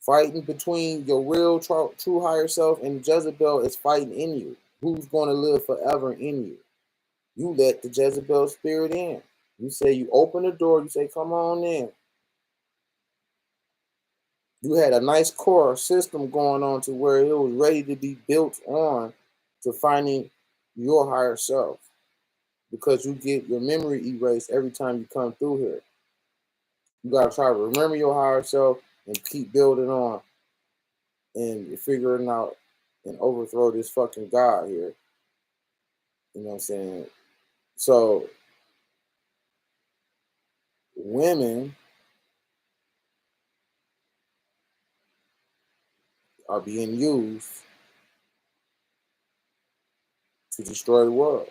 Fighting between your real, true higher self and Jezebel is fighting in you. Who's going to live forever in you? You let the Jezebel spirit in. You say you open the door. You say, "Come on in." You had a nice core system going on to where it was ready to be built on to finding your higher self, because you get your memory erased every time you come through here. You gotta try to remember your higher self and keep building on and figuring out and overthrow this fucking God here. You know what I'm saying? So women are being used to destroy the world.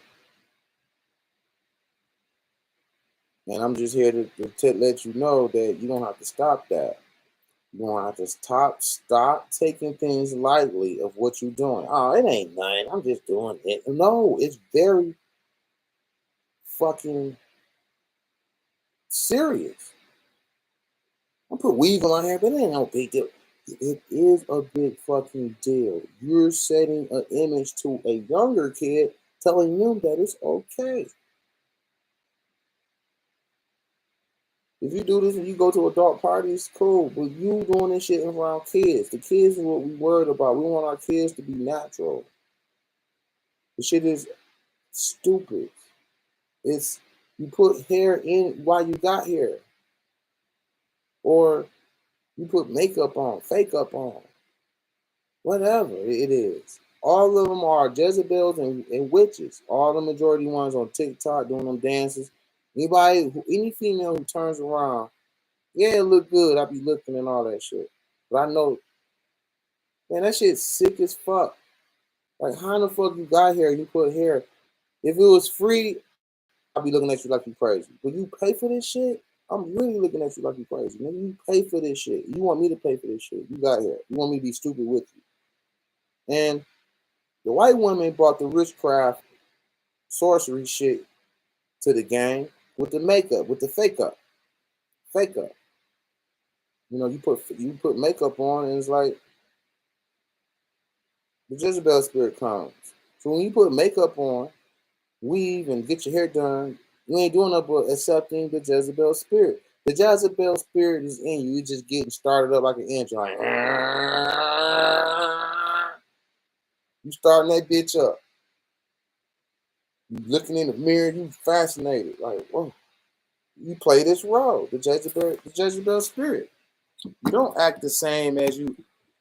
And I'm just here to let you know that you don't have to stop that. You don't have to stop taking things lightly of what you're doing. Oh, it ain't nothing. I'm just doing it. No, it's very fucking serious. I put weave on my hair, but it ain't no big deal. It is a big fucking deal. You're setting an image to a younger kid, telling them that it's okay. If you do this and you go to adult parties, cool. But you doing this shit around kids. The kids are what we worried about. We want our kids to be natural. The shit is stupid. It's you put hair in while you got hair. Or you put makeup on, fake up on. Whatever it is. All of them are Jezebels and witches. All the majority ones on TikTok doing them dances. Any female who turns around, yeah, it look good. I be looking and all that shit. But I know, man, that shit's sick as fuck. Like, how the fuck you got hair and you put hair? If it was free, I'd be looking at you like you crazy. But you pay for this shit? I'm really looking at you like you crazy. Man, you pay for this shit. You want me to pay for this shit. You got hair. You want me to be stupid with you. And the white women brought the witchcraft sorcery shit to the game with the makeup, with the fake up. Fake up. You know, you put makeup on and it's like the Jezebel spirit comes. So when you put makeup on, weave and get your hair done, you ain't doing nothing but accepting the Jezebel spirit. The Jezebel spirit is in you. You're just getting started up like an engine. Like, you starting that bitch up. You looking in the mirror, you fascinated. Like, whoa. You play this role, the Jezebel spirit. You don't act the same as you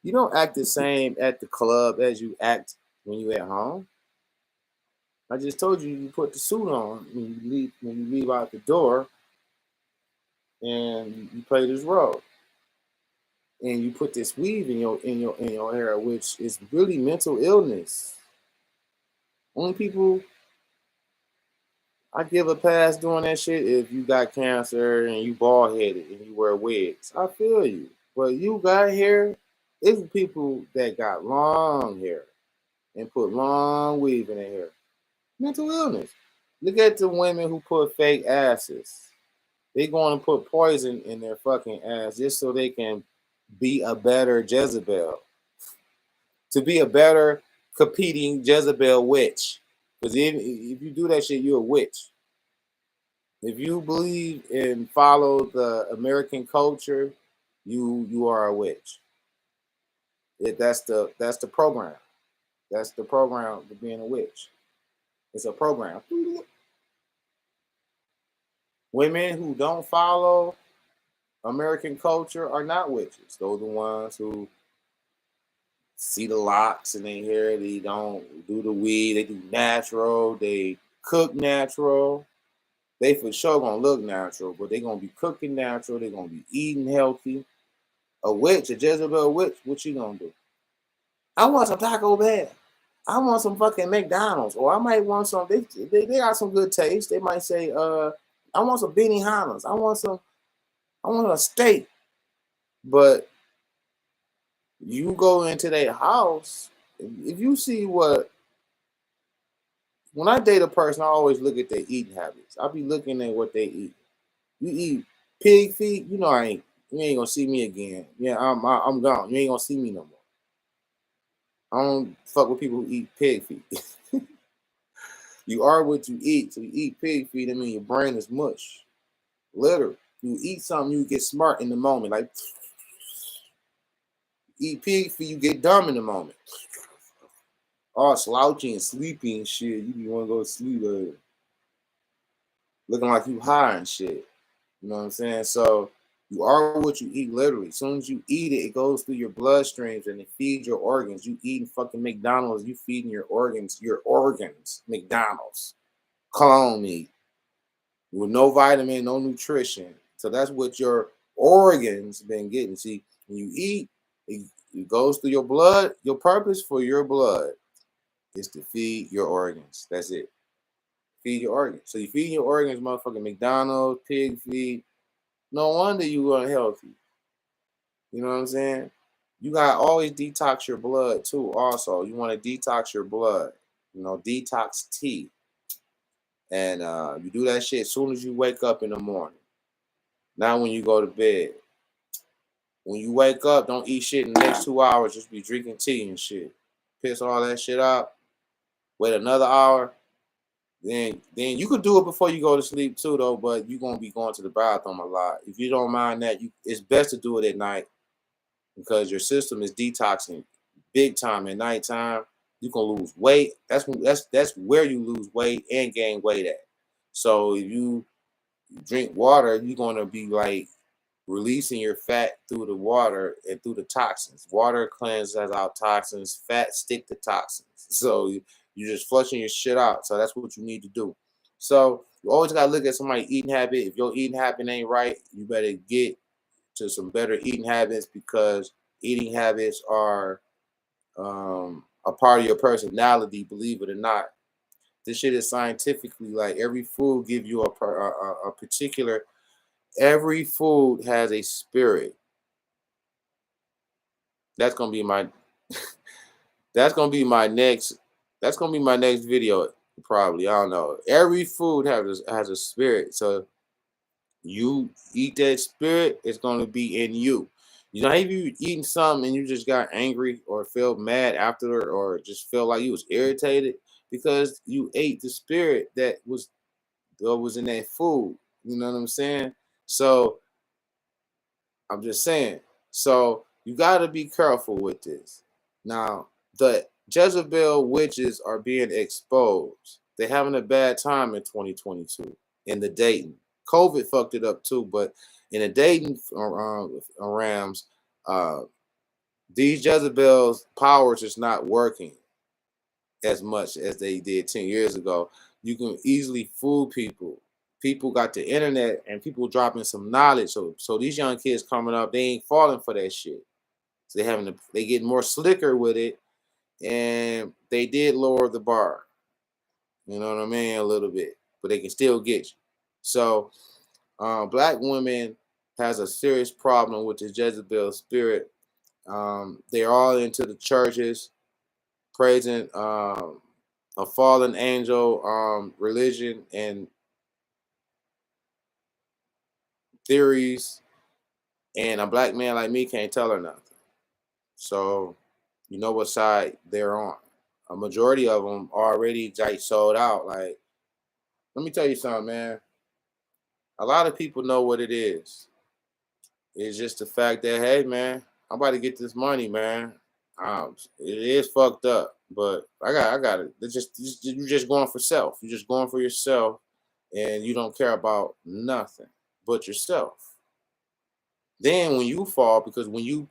don't act the same at the club as you act when you at home. I just told you you put the suit on when you leave out the door and you play this role. And you put this weave in your hair, which is really mental illness. Only people I give a pass doing that shit if you got cancer and you bald headed and you wear wigs. I feel you. But you got hair, it's people that got long hair and put long weave in their hair. Mental illness. Look at the women who put fake asses. They going to put poison in their fucking ass just so they can be a better Jezebel. To be a better competing Jezebel witch. Because if you do that shit, you're a witch. If you believe and follow the American culture, you are a witch. That's the program. That's the program to being a witch. It's a program. Women who don't follow American culture are not witches. Those are the ones who see the locks in their hair. They don't do the weed. They do natural. They cook natural. They for sure gonna look natural, but they gonna be cooking natural. They gonna be eating healthy. A witch, a Jezebel witch, what you gonna do? I want some Taco Bell. I want some fucking McDonald's, or I might want some. They got some good taste. They might say, I want some Benihana's. I want a steak. But you go into their house, if you see when I date a person, I always look at their eating habits. I'll be looking at what they eat. You eat pig feet, you know you ain't gonna see me again. Yeah, I'm gone. You ain't gonna see me no more. I don't fuck with people who eat pig feet. You are what you eat. So you eat pig feet, I mean your brain is mush. Literally. You eat something, you get smart in the moment. Like eat pig feet, you get dumb in the moment. All slouchy and sleepy and shit. You be want to go to sleep looking like you high and shit. You know what I'm saying? So you are what you eat literally. As soon as you eat it, it goes through your bloodstreams and it feeds your organs. You eating fucking McDonald's, you feeding your organs, McDonald's. Clone meat. With no vitamin, no nutrition. So that's what your organs been getting. See, when you eat, it goes through your blood, your purpose for your blood is to feed your organs. That's it. Feed your organs. So you feed your organs, motherfucking McDonald's, pig feed. No wonder you unhealthy. You know what I'm saying? You gotta always detox your blood too. Also, you want to detox your blood. You know, detox tea, and you do that shit as soon as you wake up in the morning. Not when you go to bed. When you wake up, don't eat shit in the next 2 hours. Just be drinking tea and shit. Piss all that shit out. Wait another hour. Then you could do it before you go to sleep too, though. But you're gonna be going to the bathroom a lot. If you don't mind that, it's best to do it at night because your system is detoxing big time at nighttime. You can lose weight. That's where you lose weight and gain weight at. So if you drink water, you're gonna be like releasing your fat through the water and through the toxins. Water cleanses out toxins, fat stick to toxins. So you're just flushing your shit out. So that's what you need to do. So you always gotta look at somebody's eating habit. If your eating habit ain't right, you better get to some better eating habits because eating habits are a part of your personality, believe it or not. This shit is scientifically like every food give you a particular. Every food has a spirit. That's gonna be my. That's gonna be my next. That's gonna be my next video. Probably I don't know. Every food has a spirit. So you eat that spirit, it's gonna be in you. You know, have you eaten something and you just got angry or felt mad after, or just felt like you was irritated because you ate the spirit that was in that food. You know what I'm saying? So I'm just saying. So you got to be careful with this. Now, the Jezebel witches are being exposed. They're having a bad time in 2022 in the dating. COVID fucked it up too, but in the dating rams, uh, these Jezebel's powers is not working as much as they did 10 years ago. You can easily fool people. People got the internet and people dropping some knowledge. So these young kids coming up, they ain't falling for that shit. So they get more slicker with it, and they did lower the bar. You know what I mean? A little bit, but they can still get you. So black women has a serious problem with the Jezebel spirit. They're all into the churches, praising a fallen angel, religion, and theories. And a black man like me can't tell her nothing. So you know what side they're on. A majority of them already like sold out. Like, let me tell you something, man. A lot of people know what it is. It's just the fact that, hey, man, I'm about to get this money, man. It is fucked up, but I got it. It's just you're just going for self. You're just going for yourself, and you don't care about nothing but yourself. Then when you fall, because when you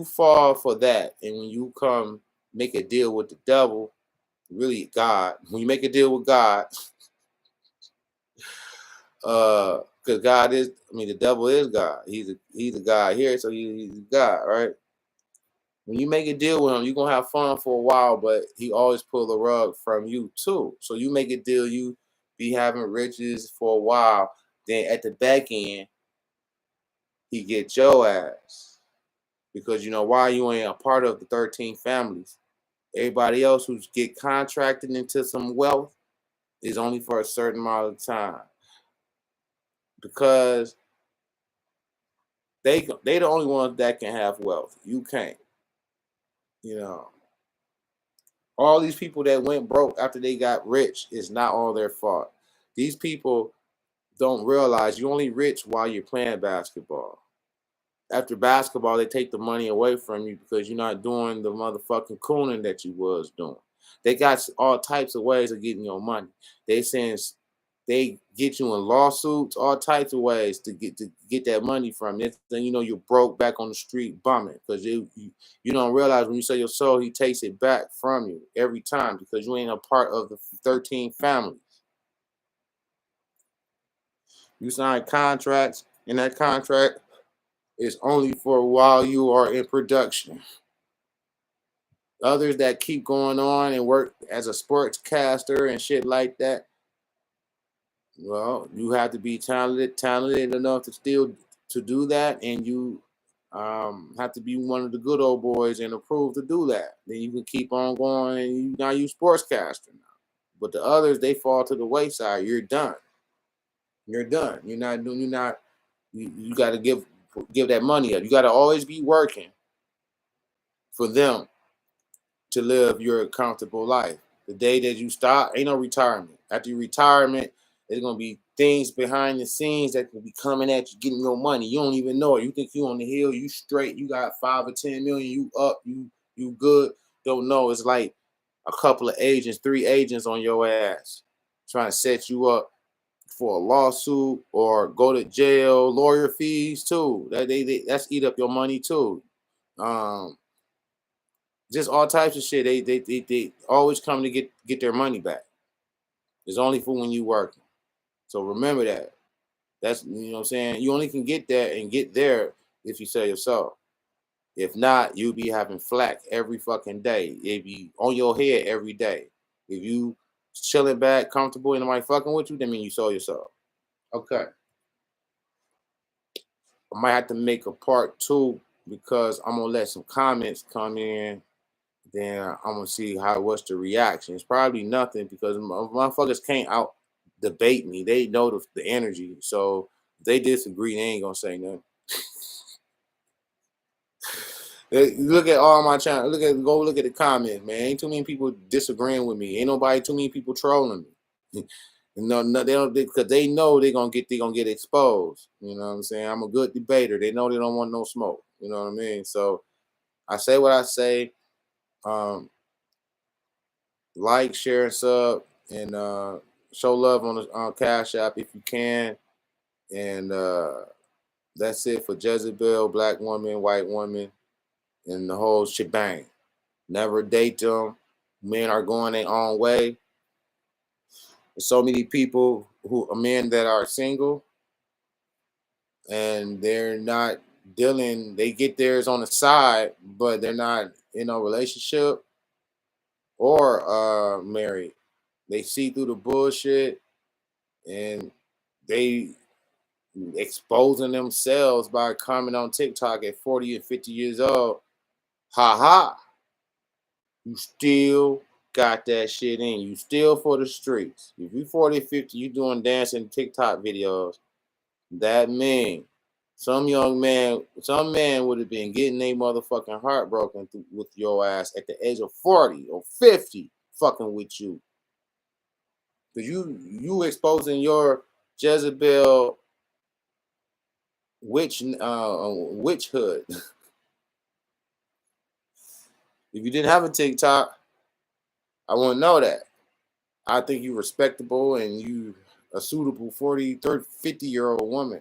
fall for that, and when you come make a deal with the devil, really God, when you make a deal with God, because God is, I mean, the devil is God. He's a God here, so he's God, right? When you make a deal with him, you're gonna have fun for a while, but he always pull the rug from you too. So you make a deal, you be having riches for a while, then at the back end, he get your ass. Because you know why? You ain't a part of the 13 families. Everybody else who's get contracted into some wealth is only for a certain amount of time. Because they the only ones that can have wealth. You can't. You know, all these people that went broke after they got rich is not all their fault. These people don't realize you only rich while you're playing basketball. After basketball, they take the money away from you because you're not doing the motherfucking cooning that you was doing. They got all types of ways of getting your money. They saying they get you in lawsuits, all types of ways to get that money from you. Then you know you're broke back on the street bumming because you don't realize when you sell your soul, he takes it back from you every time because you ain't a part of the 13 families. You sign contracts, and that contract is only for while you are in production. Others that keep going on and work as a sportscaster and shit like that, well, you have to be talented enough to still to do that, and you have to be one of the good old boys and approve to do that. Then you can keep on going, and you sportscaster now. But the others, they fall to the wayside. You're done. You're done. You're not doing. You're not. You got to give that money up. You got to always be working for them to live your comfortable life. The day that you stop, ain't no retirement. After your retirement, there's gonna be things behind the scenes that will be coming at you, getting your money. You don't even know it. You think you on the hill, you straight, you got 5 or 10 million, you up, you good. Don't know. It's like a couple of agents, 3 agents on your ass, trying to set you up for a lawsuit or go to jail, lawyer fees too. That's eat up your money too. Um, just all types of shit. They always come to get their money back. It's only for when you working. So remember that. That's, you know what I'm saying. You only can get that and get there if you sell yourself. If not, you'll be having flack every fucking day. It be on your head every day. If you chilling back, comfortable, and nobody fucking with you, that mean you sold yourself. Okay. I might have to make a part 2 because I'm gonna let some comments come in. Then I'm gonna see what's the reaction. It's probably nothing because motherfuckers can't out debate me. They know the energy. So if they disagree, they ain't gonna say nothing. Look at all my channel. Go look at the comments, man. Ain't too many people disagreeing with me. Ain't nobody too many people trolling me. No, they don't, because they know they gonna get exposed. You know what I'm saying? I'm a good debater. They know they don't want no smoke. You know what I mean? So I say what I say. Um, like, share, and sub, and show love on Cash App if you can. And that's it for Jezebel, black woman, white woman, and the whole shebang. Never date them. Men are going their own way. There's so many people men that are single and they're not dealing. They get theirs on the side, but they're not in a relationship or married. They see through the bullshit and they exposing themselves by coming on TikTok at 40 and 50 years old. Ha ha. You still got that shit in. You still for the streets. If you 40, 50, you doing dancing TikTok videos, that mean some man would have been getting a motherfucking heart broken with your ass at the age of 40 or 50 fucking with you. Because you exposing your Jezebel witchhood. If you didn't have a TikTok, I wouldn't know that. I think you respectable and you a suitable 40, 30, 50-year-old woman.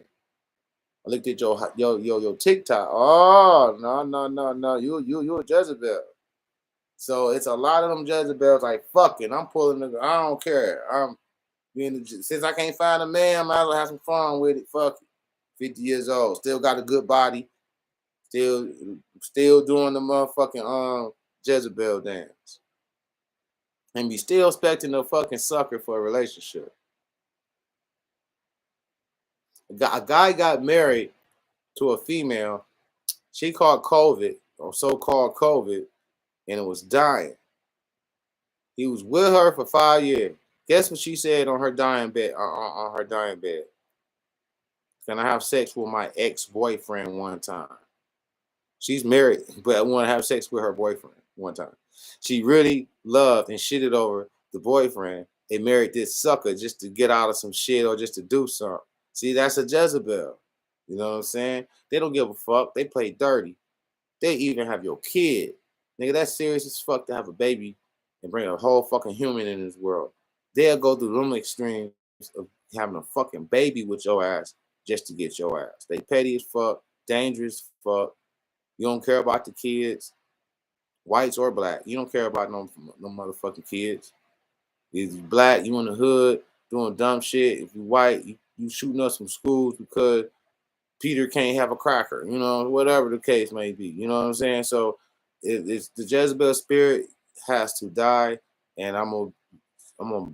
I looked at your TikTok. Oh, no. You a Jezebel. So it's a lot of them Jezebels like, fuck it, I'm pulling the, I don't care. Since I can't find a man, I might as well have some fun with it. Fuck it. 50 years old. Still got a good body. Still doing the motherfucking Jezebel dance. And be still expecting a fucking sucker for a relationship. A guy got married to a female. She caught COVID, or so-called COVID, and it was dying. He was with her for 5 years. Guess what she said on her dying bed? On her dying bed, can I have sex with my ex-boyfriend one time? She's married, but I want to have sex with her boyfriend one time. She really loved and shitted over the boyfriend and married this sucker just to get out of some shit or just to do something. See, that's a Jezebel. You know what I'm saying? They don't give a fuck. They play dirty. They even have your kid. Nigga, that's serious as fuck to have a baby and bring a whole fucking human in this world. They'll go through them extremes of having a fucking baby with your ass just to get your ass. They petty as fuck, dangerous as fuck. You don't care about the kids, whites or black. You don't care about no motherfucking kids. If you black, you in the hood doing dumb shit. If you white, you shooting up some schools because Peter can't have a cracker, you know, whatever the case may be. You know what I'm saying? So It's the Jezebel spirit has to die, and I'm gonna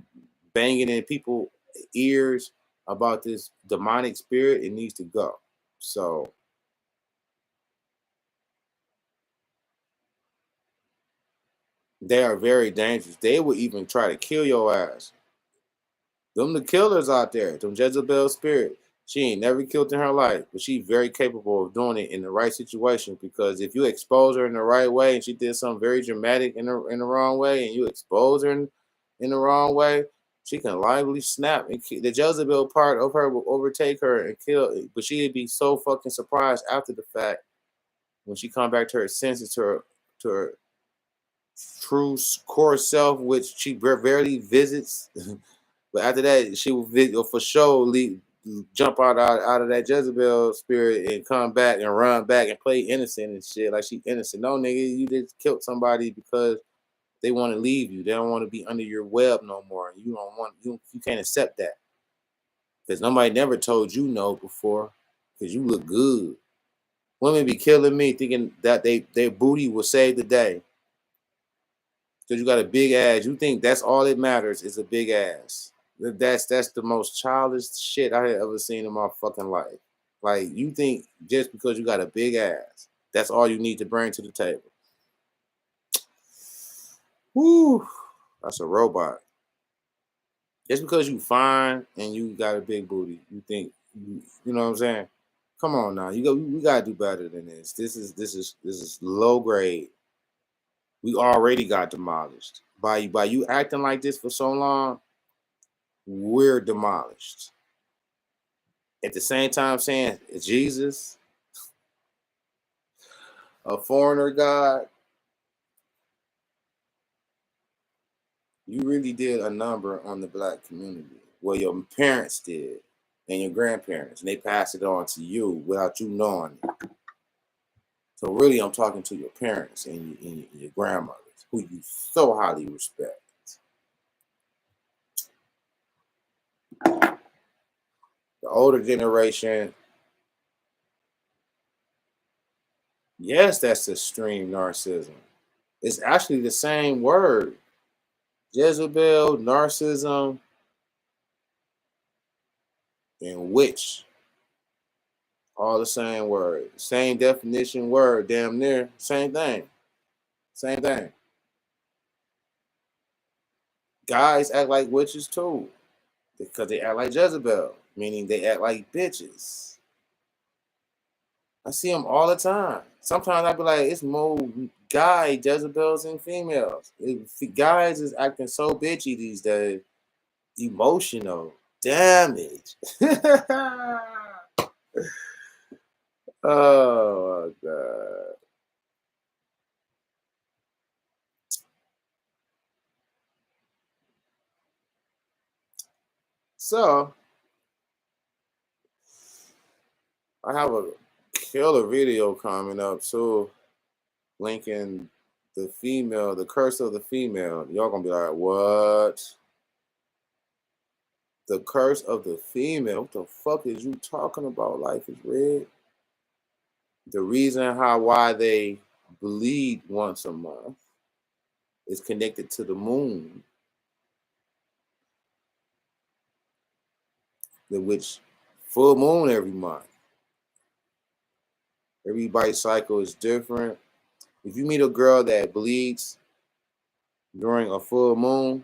bang it in people's ears about this demonic spirit. It needs to go. So they are very dangerous. They will even try to kill your ass. Them the killers out there. Them Jezebel spirit. She ain't never killed in her life, but she's very capable of doing it in the right situation. Because if you expose her in the right way, and she did something very dramatic in the wrong way, and you expose her in the wrong way, she can lively snap and the Jezebel part of her will overtake her and kill. But she'd be so fucking surprised after the fact when she come back to her senses, to her true core self, which she rarely visits. But after that, she will for sure jump out of that Jezebel spirit and come back and run back and play innocent and shit like she innocent. No, nigga, you just killed somebody because they want to leave you. They don't want to be under your web no more. You don't want you can't accept that because nobody never told you no before because you look good. Women be killing me thinking that their booty will save the day because you got a big ass. You think that's all that matters is a big ass. That's the most childish shit I had ever seen in my fucking life. Like you think just because you got a big ass, that's all you need to bring to the table. Woo, that's a robot. Just because you fine and you got a big booty, you think you know what I'm saying? Come on now, we gotta do better than this. This is low grade. We already got demolished by you acting like this for so long. We're demolished. At the same time, saying Jesus, a foreigner God, you really did a number on the black community. Well, your parents did, and your grandparents, and they passed it on to you without you knowing it. So really, I'm talking to your parents and your grandmothers, who you so highly respect. The older generation, yes, that's extreme narcissism. It's actually the same word. Jezebel, narcissism, and witch. All the same word. Same definition word, damn near. Same thing. Same thing. Guys act like witches too. Because they act like Jezebel, meaning they act like bitches. I see them all the time. Sometimes I be like, it's more guy Jezebels than females. Guys is acting so bitchy these days. Emotional damage. Oh my god. So I have a killer video coming up too, linking the curse of the female. Y'all gonna be like, what? The curse of the female? What the fuck is you talking about? Life is red. The reason why they bleed once a month is connected to the moon, which full moon every month. Everybody's cycle is different. If you meet a girl that bleeds during a full moon,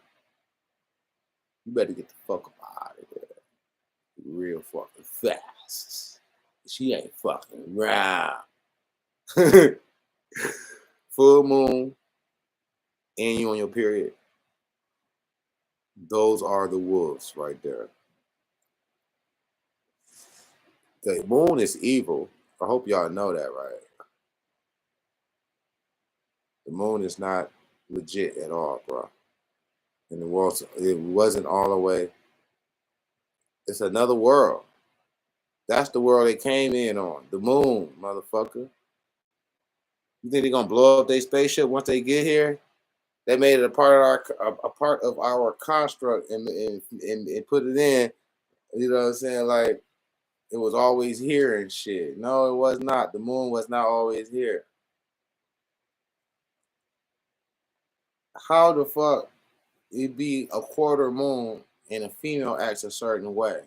you better get the fuck up out of there real fucking fast. She ain't fucking around. Full moon and you on your period. Those are the wolves right there. The moon is evil. I hope y'all know that, right? The moon is not legit at all, bro. And the world, it wasn't all the way. It's another world. That's the world they came in on. The moon, motherfucker. You think they're gonna blow up their spaceship once they get here? They made it a part of our construct and put it in. You know what I'm saying? Like it was always here and shit. No, it was not. The moon was not always here. how the fuck it be a quarter moon and a female acts a certain way?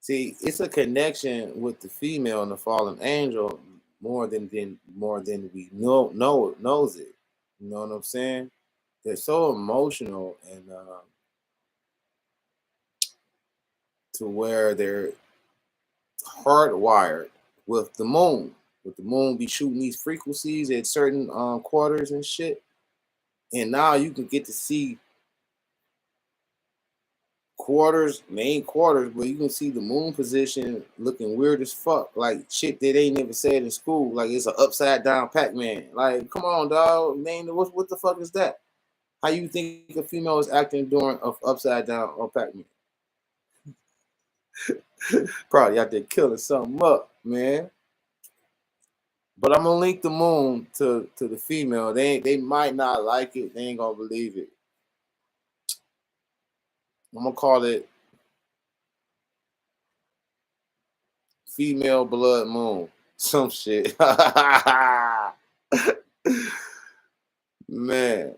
See, it's a connection with the female and the fallen angel more than we knows it. You know what I'm saying? They're so emotional and to where they're hardwired with the moon. With the moon be shooting these frequencies at certain quarters and shit. And now you can get to see quarters, main quarters, where you can see the moon position looking weird as fuck, like shit that they never said in school. Like it's an upside down Pac-Man. Like, come on, dog. Name what the fuck is that? How you think a female is acting during of upside down or Pac-Man? Probably out there killing something up, man. But I'm gonna link the moon to the female. They might not like it. They ain't gonna believe it. I'm gonna call it female blood moon. Some shit. Man,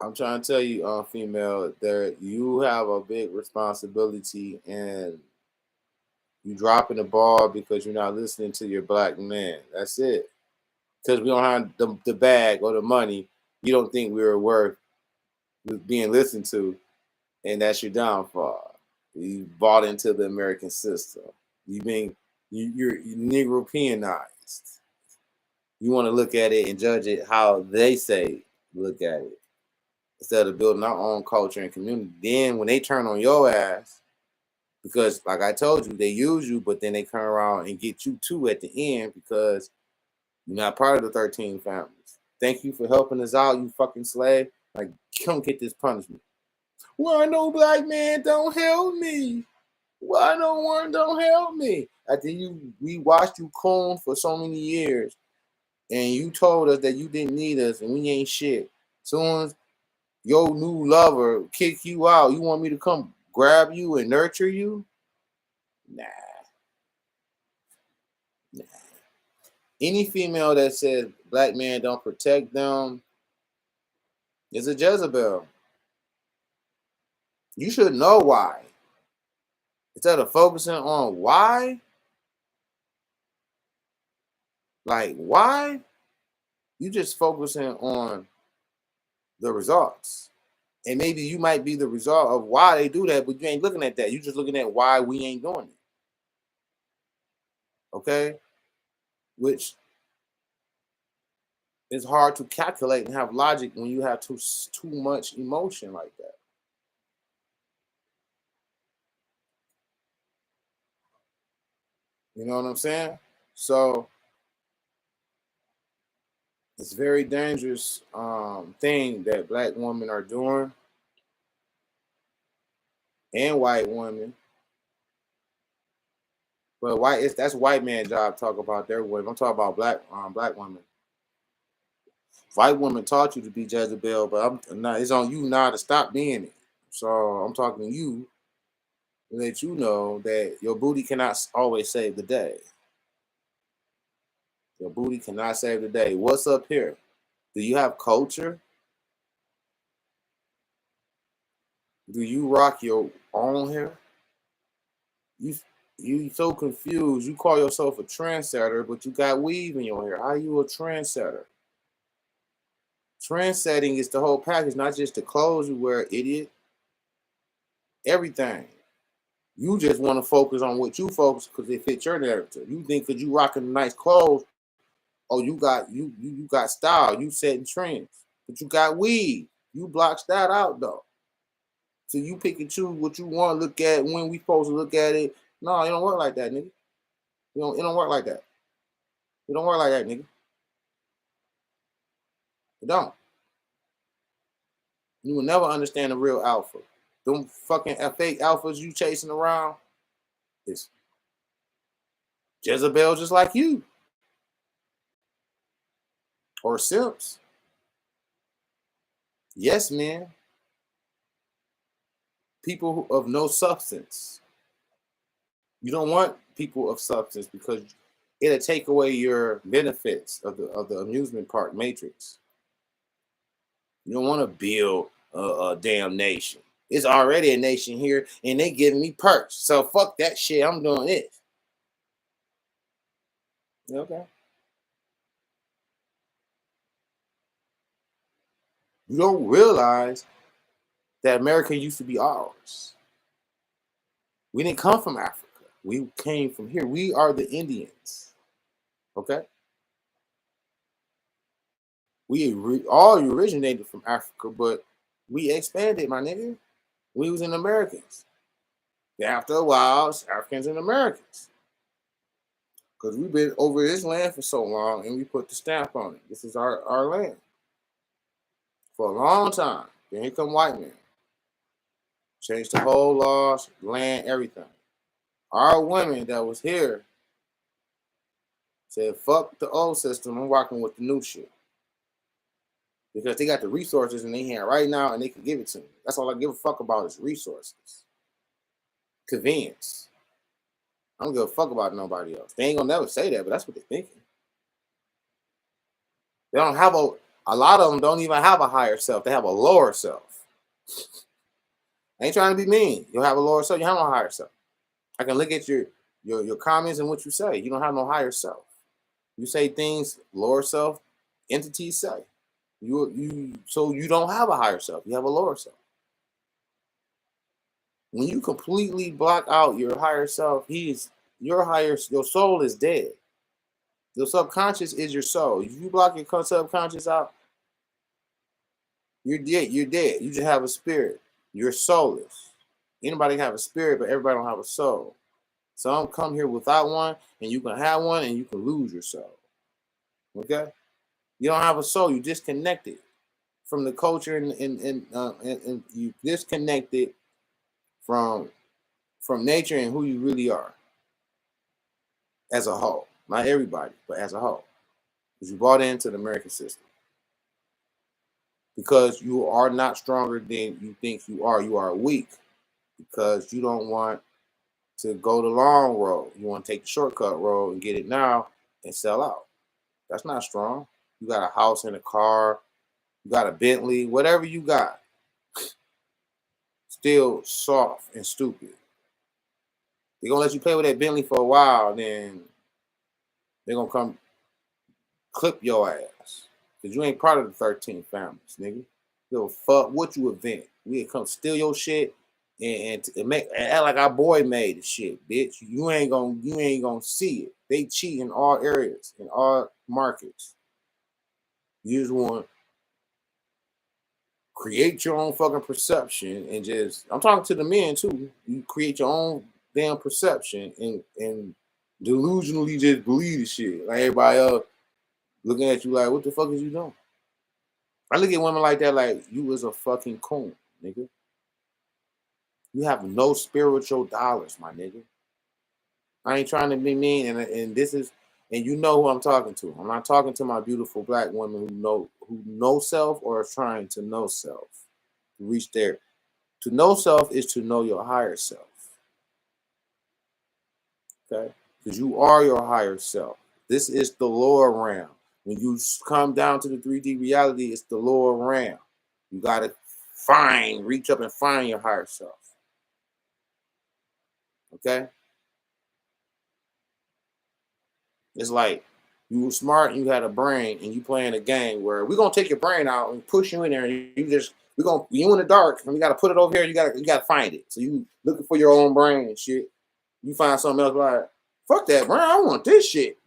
I'm trying to tell you, female, there you have a big responsibility, and you dropping the ball because you're not listening to your black man. That's it. Because we don't have the bag or the money, you don't think we were worth being listened to, and that's your downfall. You bought into the American system. You're Europeanized. You want to look at it and judge it how they say look at it instead of building our own culture and community. Then when they turn on your ass, because like I told you, they use you, but then they turn around and get you too at the end because you're not part of the 13 families. Thank you for helping us out, you fucking slave. Like, come get this punishment. Why no black man don't help me? Why no one don't help me? After we watched you coon for so many years, and you told us that you didn't need us and we ain't shit. Soon as your new lover kick you out, you want me to come grab you and nurture you? Nah. Nah. Any female that says black man don't protect them is a Jezebel. You should know why. Instead of focusing on why, like why, you just focusing on the results. And maybe you might be the result of why they do that, but you ain't looking at that. You're just looking at why we ain't doing it. Okay? Which is hard to calculate and have logic when you have too much emotion like that. You know what I'm saying? So it's a very dangerous thing that black women are doing and white women. But that's white man job to talk about their women. I'm talking about black women. White women taught you to be Jezebel, but I'm not. It's on you now to stop being it. So I'm talking to you to let you know that your booty cannot always save the day. Your booty cannot save the day. What's up here? Do you have culture? Do you rock your own hair? You you so confused. You call yourself a trendsetter, but you got weave in your hair. How are you a trendsetter? Trendsetting is the whole package, not just the clothes you wear, idiot. Everything. You just want to focus on what you focus because it fits your narrative. You think because you rocking nice clothes, oh, you got style, you setting trends, but you got weave. You blocks that out though. So you pick and choose what you want to look at when we supposed to look at it. No, it don't work like that, nigga. It don't work like that. It don't work like that, nigga. It don't. You will never understand the real alpha. Them fucking fake alphas you chasing around is Jezebel just like you. Or simps. Yes, man. People of no substance. You don't want people of substance because it'll take away your benefits of the amusement park matrix. You don't want to build a damn nation. It's already a nation here, and they giving me perks. So fuck that shit. I'm doing it. Okay. You don't realize that America used to be ours. We didn't come from Africa. We came from here. We are the Indians. Okay. All originated from Africa, but we expanded, my nigga. We was in Americans. After a while, it's Africans and Americans. Because we've been over this land for so long and we put the stamp on it. This is our land. For a long time. Then here come white men. Changed the whole laws, land, everything. Our women that was here said, fuck the old system, I'm rocking with the new shit. Because they got the resources in their hand right now and they can give it to me. That's all I give a fuck about is resources. Convenience. I don't give a fuck about nobody else. They ain't gonna never say that, but that's what they're thinking. They don't have a lot of them don't even have a higher self. They have a lower self. I ain't trying to be mean. You'll have a lower self, you have no higher self. I can look at your comments and what you say. You don't have no higher self. You say things lower self entities say. So you don't have a higher self. You have a lower self. When you completely block out your higher self, your soul is dead. Your subconscious is your soul. If you block your subconscious out, you're dead. You're dead. You just have a spirit. You're soulless. Anybody can have a spirit, but everybody don't have a soul. Some come here without one, and you can have one, and you can lose your soul. Okay? You don't have a soul. You disconnected from the culture, and you disconnected from nature and who you really are as a whole. Not everybody, but as a whole. Because you bought into the American system. Because you are not stronger than you think you are. You are weak because you don't want to go the long road. You want to take the shortcut road and get it now and sell out. That's not strong. You got a house and a car. You got a Bentley. Whatever you got. Still soft and stupid. They're going to let you play with that Bentley for a while. Then they're going to come clip your ass. Because you ain't part of the 13 families, nigga. Yo, fuck what you invent. We come steal your shit and act like our boy made the shit, bitch. You ain't gonna see it. They cheat in all areas, in all markets. You just want to create your own fucking perception and just I'm talking to the men too. You create your own damn perception and delusionally just believe the shit. Like everybody else looking at you like, what the fuck is you doing? I look at women like that like you was a fucking coon, nigga. You have no spiritual dollars, my nigga. I ain't trying to be mean, and this is, and you know who I'm talking to. I'm not talking to my beautiful black women who know self or are trying to know self. To reach there. To know self is to know your higher self. Okay? Because you are your higher self. This is the lower realm. When you come down to the 3D reality, it's the lower realm. You gotta reach up and find your higher self. Okay? It's like you were smart and you had a brain and you playing a game where we're gonna take your brain out and push you in there and you in the dark and we gotta put it over here, you gotta find it. So you looking for your own brain and shit. You find something else like, fuck that brain, I want this shit.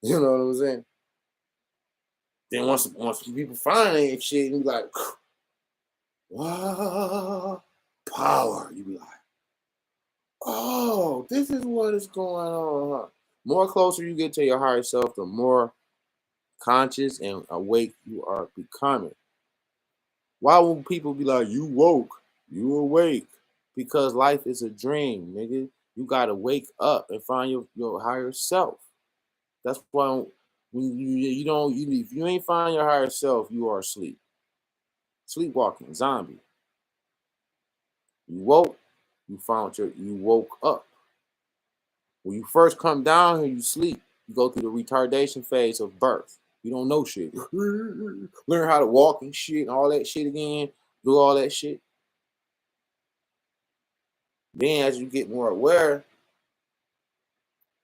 You know what I'm saying? Then once people find it and shit, and you like, wow, power. You be like, oh, this is what is going on. Huh? More closer you get to your higher self, the more conscious and awake you are becoming. Why will people be like, you woke, you awake? Because life is a dream, nigga. You gotta wake up and find your higher self. That's why when you don't if you ain't find your higher self, you are asleep. Sleepwalking, zombie. You woke, you woke up. When you first come down here, you sleep. You go through the retardation phase of birth. You don't know shit. Learn how to walk and shit and all that shit again. Do all that shit. Then as you get more aware,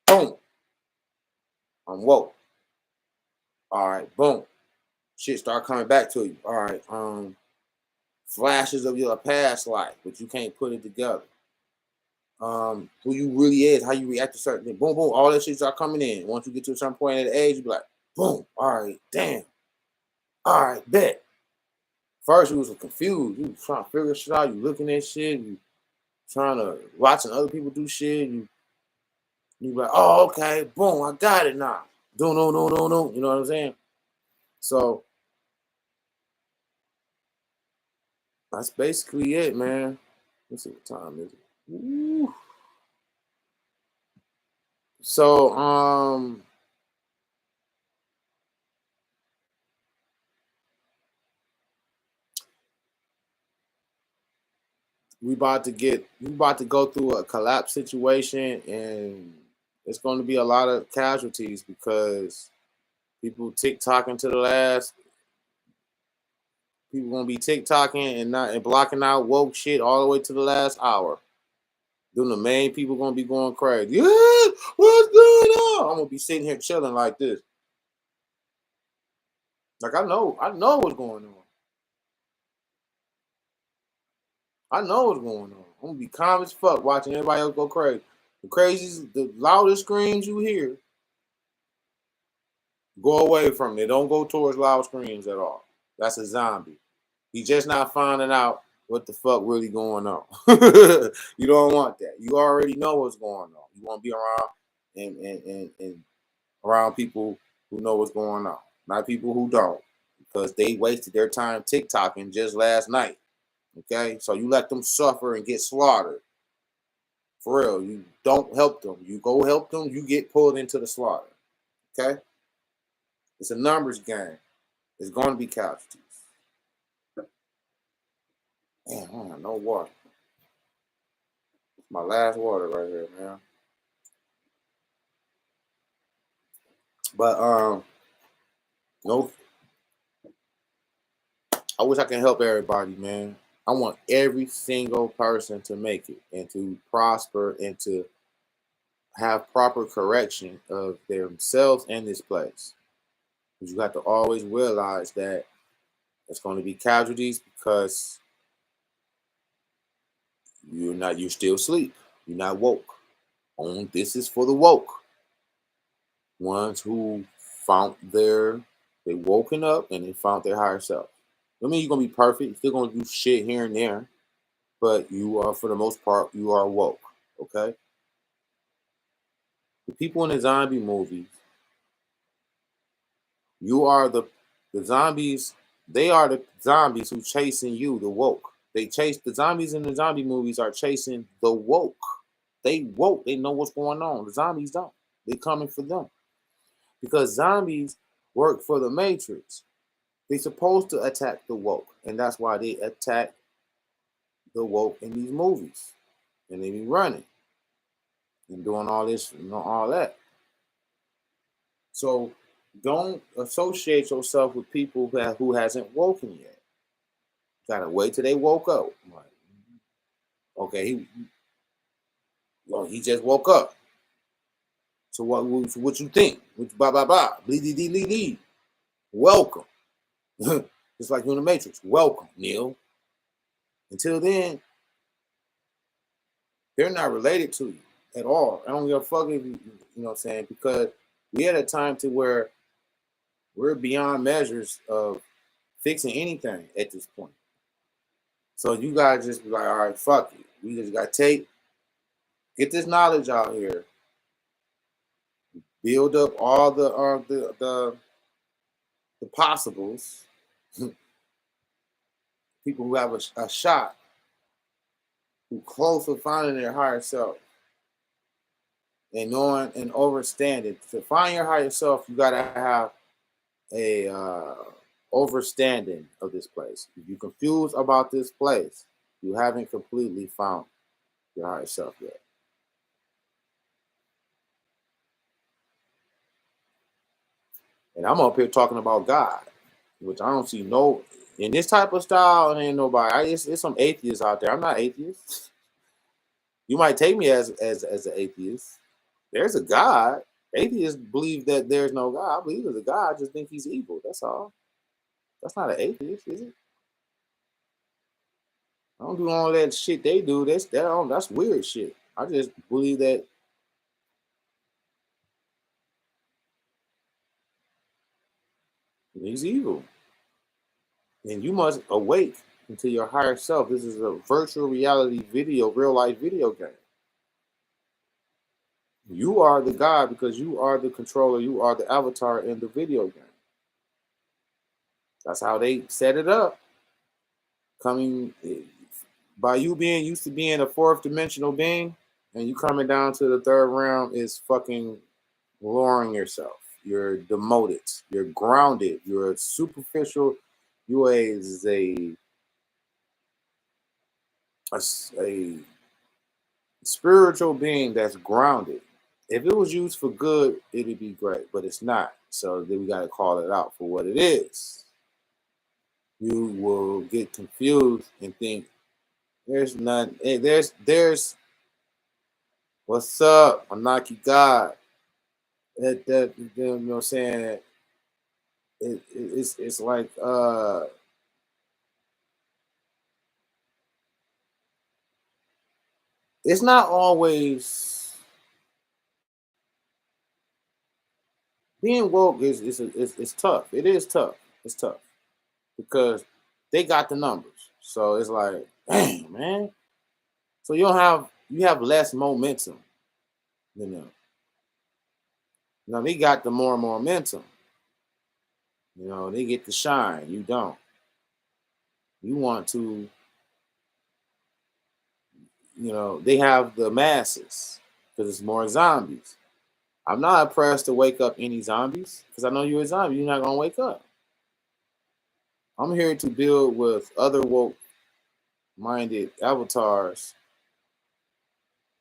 boom, I'm woke. All right, boom. Shit start coming back to you. All right, flashes of your past life, but you can't put it together. Who you really is, how you react to certain things. Boom, boom, all that shit start coming in. Once you get to a certain point at the age, you be like, boom, all right, damn. All right, bet. First, you was confused. You was trying to figure shit out. You looking at shit. You trying to watching other people do shit. You like, oh, okay, boom, I got it now. No. You know what I'm saying? So that's basically it, man. Let's see what time is it. Woo. So we about to go through a collapse situation, and it's going to be a lot of casualties because people TikToking to the last. People gonna be TikToking and blocking out woke shit all the way to the last hour. Then the main people gonna be going crazy. Yeah, what's going on? I'm gonna be sitting here chilling like this. Like I know what's going on. I know what's going on. I'm gonna be calm as fuck watching everybody else go crazy. The craziest, the loudest screams you hear, go away from it. Don't go towards loud screams at all. That's a zombie. He just not finding out what the fuck really going on. You don't want that. You already know what's going on. You want to be around and around people who know what's going on, not people who don't, because they wasted their time TikToking just last night. Okay, so you let them suffer and get slaughtered. For real, you don't help them. You go help them, you get pulled into the slaughter. Okay, it's a numbers game. It's going to be casualties. Man, I don't have no water. It's my last water right here, man. But no, I wish I can help everybody, man. I want every single person to make it and to prosper and to have proper correction of themselves and this place. Because you have to always realize that it's going to be casualties because you're still asleep. You're not woke. This is for the woke. Ones who found they woken up and they found their higher self. I mean, you're going to be perfect. You're still going to do shit here and there. But you are, for the most part, you are woke. Okay? The people in the zombie movies, you are the zombies. They are the zombies who chasing you, the woke. They chase the zombies in the zombie movies are chasing the woke. They woke. They know what's going on. The zombies don't. They coming for them because zombies work for the Matrix. They supposed to attack the woke, and that's why they attack the woke in these movies, and they be running and doing all this, all that. So don't associate yourself with people who hasn't woken yet. Gotta wait till they woke up. Like, okay, he just woke up. So what you think? Blah blah blah. Bleed. Welcome. Just like you in the Matrix. Welcome, Neil. Until then, they're not related to you at all. I don't give a fuck if you know what I'm saying, because we had a time to where we're beyond measures of fixing anything at this point. So you gotta just be like, all right, fuck it. We just gotta get this knowledge out here, build up all the possibles, people who have a shot, who close to finding their higher self and knowing and understanding. To find your higher self, you gotta have a overstanding of this place. If you're confused about this place, you haven't completely found your higher self yet. And I'm up here talking about God, which I don't see no in this type of style. Ain't nobody. It's some atheists out there. I'm not atheist. You might take me as an atheist. There's a God. Atheists believe that there's no God. I believe there's a God. I just think he's evil. That's all. That's not an atheist, is it? I don't do all that shit they do. That's weird shit. I just believe that he's evil. And you must awake into your higher self. This is a virtual reality video, real life video game. You are the God because you are the controller, you are the avatar in the video game. That's how they set it up. Coming by you being used to being a fourth dimensional being, and you coming down to the third realm is fucking lowering yourself. You're demoted. You're grounded. You're superficial. You are a spiritual being that's grounded. If it was used for good, it'd be great, but it's not. So then we got to call it out for what it is. You will get confused and think there's none. Hey, there's what's up? I'm Nike God. That you know what I'm saying? It's like it's not always being woke is tough. It is tough. It's tough because they got the numbers. So it's like, dang, man. So you have less momentum, you know. Now they got the more momentum. You know, they get to shine. You don't. You want to, you know, they have the masses because it's more zombies. I'm not pressed to wake up any zombies because I know you're a zombie. You're not gonna wake up. I'm here to build with other woke minded avatars,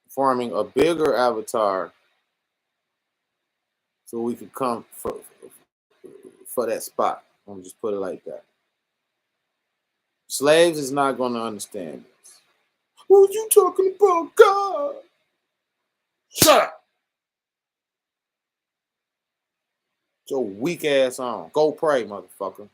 forming a bigger avatar so we can come for that spot. I'm gonna just put it like that. Slaves is not gonna understand this. What you talking about, God? Shut up. Your weak ass on. Go pray, motherfucker.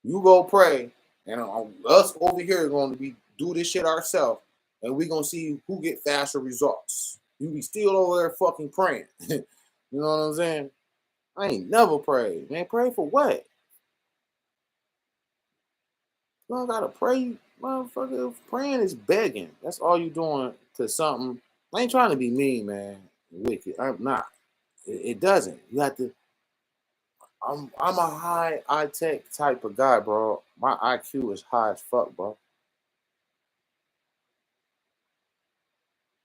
You go pray, and us over here are going to be do this shit ourselves, and we gonna see who get faster results. You be still over there fucking praying. You know what I'm saying? I ain't never prayed, man. Pray for what? You don't gotta pray, motherfucker. Praying is begging. That's all you doing to something. I ain't trying to be mean, man. Wicked. I'm not. It doesn't. You have to. I'm a high tech type of guy, bro. My IQ is high as fuck, bro.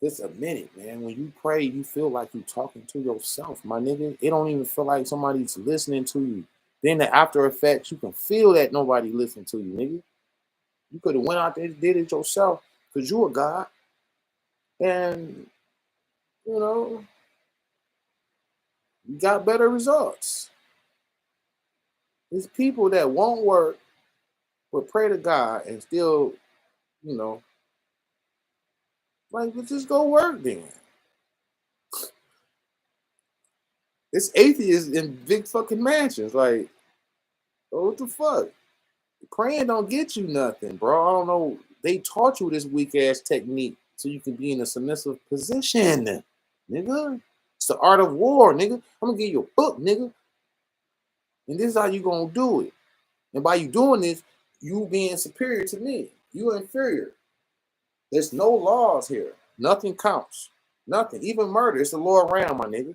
Just a minute, man. When you pray, you feel like you talking to yourself, my nigga. It don't even feel like somebody's listening to you. Then the after effects, you can feel that nobody listening to you, nigga. You could have went out there and did it yourself because you a God. And, you know, you got better results. There's people that won't work but pray to God and still, you know, like, well, just go work then. It's atheists in big fucking mansions. Like, oh, what the fuck? Praying don't get you nothing, bro. I don't know. They taught you this weak ass technique so you can be in a submissive position, nigga. It's the art of war, nigga. I'm gonna give you a book, nigga. And this is how you gonna do it. And by you doing this, you being superior to me. You inferior. There's no laws here. Nothing counts. Nothing. Even murder. It's the law around, my nigga.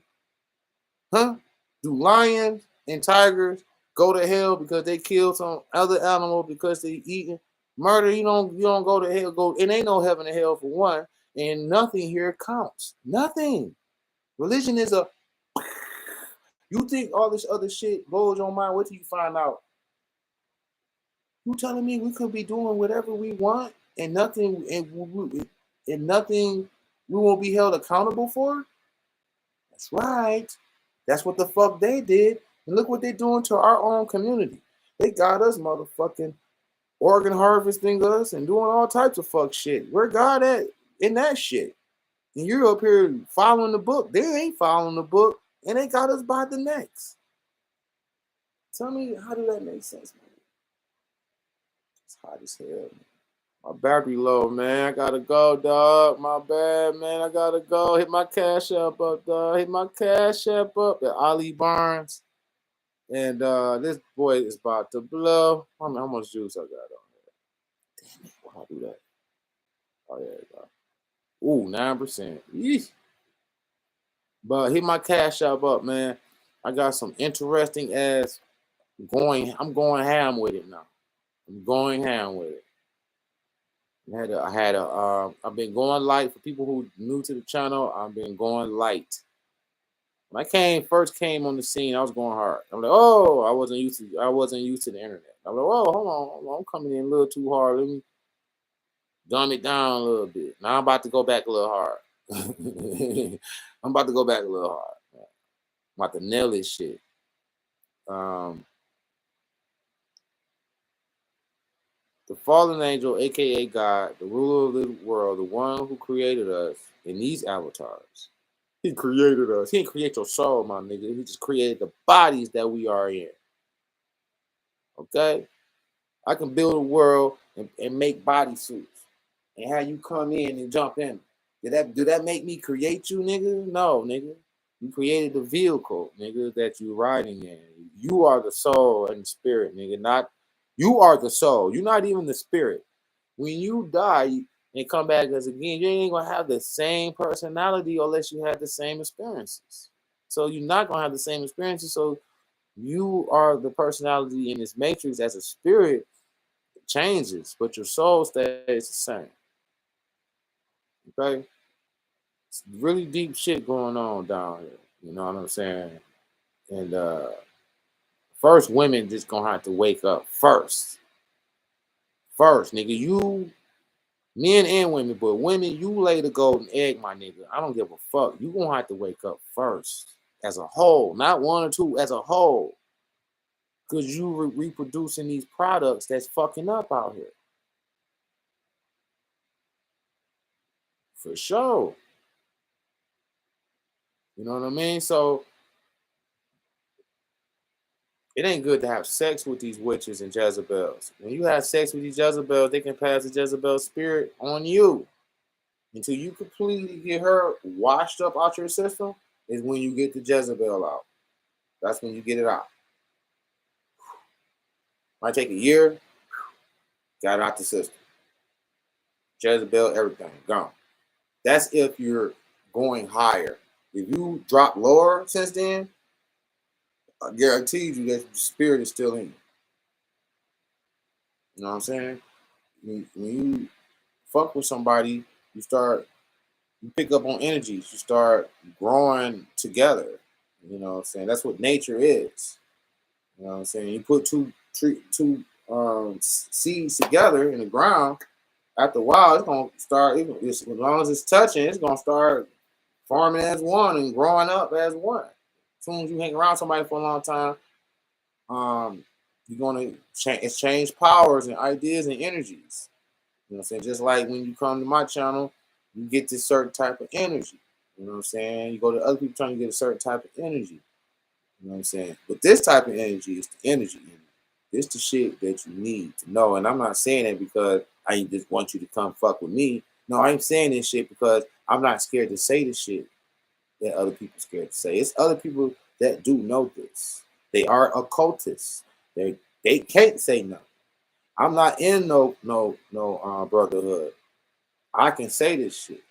Huh? Do lions and tigers go to hell because they killed some other animal because they eating? Murder, you don't go to hell. Go, it ain't no heaven and hell for one, and nothing here counts. Nothing. Religion is a. You think all this other shit blows your mind? What do you find out? You telling me we could be doing whatever we want and nothing and nothing we won't be held accountable for? That's right. That's what the fuck they did. And look what they're doing to our own community. They got us motherfucking organ harvesting us and doing all types of fuck shit. Where God at in that shit? And you're up here following the book. They ain't following the book, and they got us by the necks. Tell me, how do that make sense, man? It's hot as hell, man. My battery low, man. I gotta go, dog. My bad, man. I gotta go. Hit my cash app up, dog. Hit my cash app up at ALIBARNS. And this boy is about to blow. How much juice I got on there? Damn it. How do that? Oh, yeah, you go. Ooh, 9%. Yeesh. But hit my cash app up, man. I got some interesting ass I'm going ham with it now. I'm going ham with it. I've been going light for people who new to the channel. I've been going light. When I first came on the scene, I was going hard. I'm like, oh, I wasn't used to the internet. I'm like, oh, hold on, I'm coming in a little too hard. Let me dumb it down a little bit. Now I'm about to go back a little hard. I'm about to go back a little hard. I'm about to nail this shit. The fallen angel, aka God, the ruler of the world, the one who created us in these avatars. He created us. He didn't create your soul, my nigga. He just created the bodies that we are in. Okay? I can build a world and make bodysuits and have you come in and jump in. Do that make me create you, nigga? No, nigga. You created the vehicle, nigga, that you're riding in. You are the soul and the spirit, nigga. You are the soul. You're not even the spirit. When you die and come back as again, you ain't gonna have the same personality unless you have the same experiences. So you're not gonna have the same experiences. So you are the personality in this matrix as a spirit. It changes, but your soul stays the same. Okay? It's really deep shit going on down here. You know what I'm saying? And first, women just gonna have to wake up first. First, nigga, men and women, but women, you lay the golden egg, my nigga. I don't give a fuck. You gonna have to wake up first, as a whole, not one or two, as a whole, because you reproducing these products that's fucking up out here. For sure. You know what I mean? So it ain't good to have sex with these witches and Jezebels. When you have sex with these Jezebels, they can pass the Jezebel spirit on you. Until you completely get her washed up out your system, is when you get the Jezebel out. That's when you get it out. Might take a year, got it out the system. Jezebel, everything, gone. That's if you're going higher. If you drop lower since then, I guarantee you that spirit is still in you. You know what I'm saying? When you fuck with somebody, you pick up on energies, you start growing together. You know what I'm saying? That's what nature is. You know what I'm saying? You put two seeds together in the ground, after a while, it's gonna start. As long as it's touching, it's gonna start forming as one and growing up as one. As soon as you hang around somebody for a long time, you're gonna exchange powers and ideas and energies. You know what I'm saying? Just like when you come to my channel, you get this certain type of energy. You know what I'm saying? You go to other people trying to get a certain type of energy. You know what I'm saying? But this type of energy is the energy. It's the shit that you need to know. And I'm not saying that because I just want you to come fuck with me. No, I'm saying this shit because I'm not scared to say the shit that other people scared to say. It's other people that do know this. They are occultists. They can't say no. I'm not in no brotherhood. I can say this shit.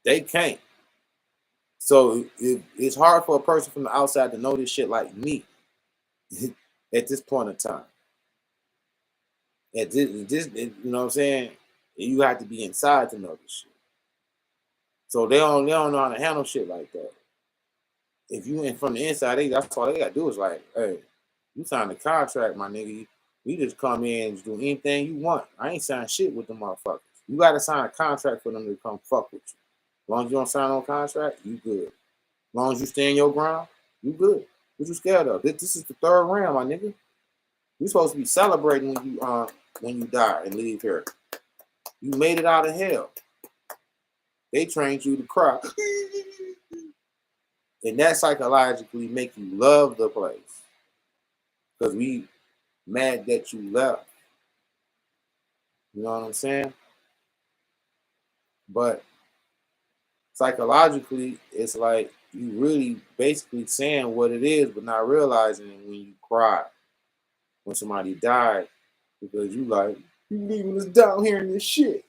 They can't. So it's hard for a person from the outside to know this shit like me at this point in time. You know what I'm saying? You have to be inside to know this shit. So they don't know how to handle shit like that. If you in from the inside, that's all they gotta do is like, hey, you signed a contract, my nigga. You just come in and do anything you want. I ain't signed shit with them motherfuckers. You gotta sign a contract for them to come fuck with you. As long as you don't sign no contract, you good. long as you stand your ground, you good. What you scared of? This is the third round, my nigga. You supposed to be celebrating when you die and leave here. You made it out of hell. They trained you to cry. And that psychologically make you love the place. Because we mad that you left. You know what I'm saying? But psychologically, it's like you really basically saying what it is, but not realizing it when you cry. When somebody died, because you like, you leaving us down here in this shit.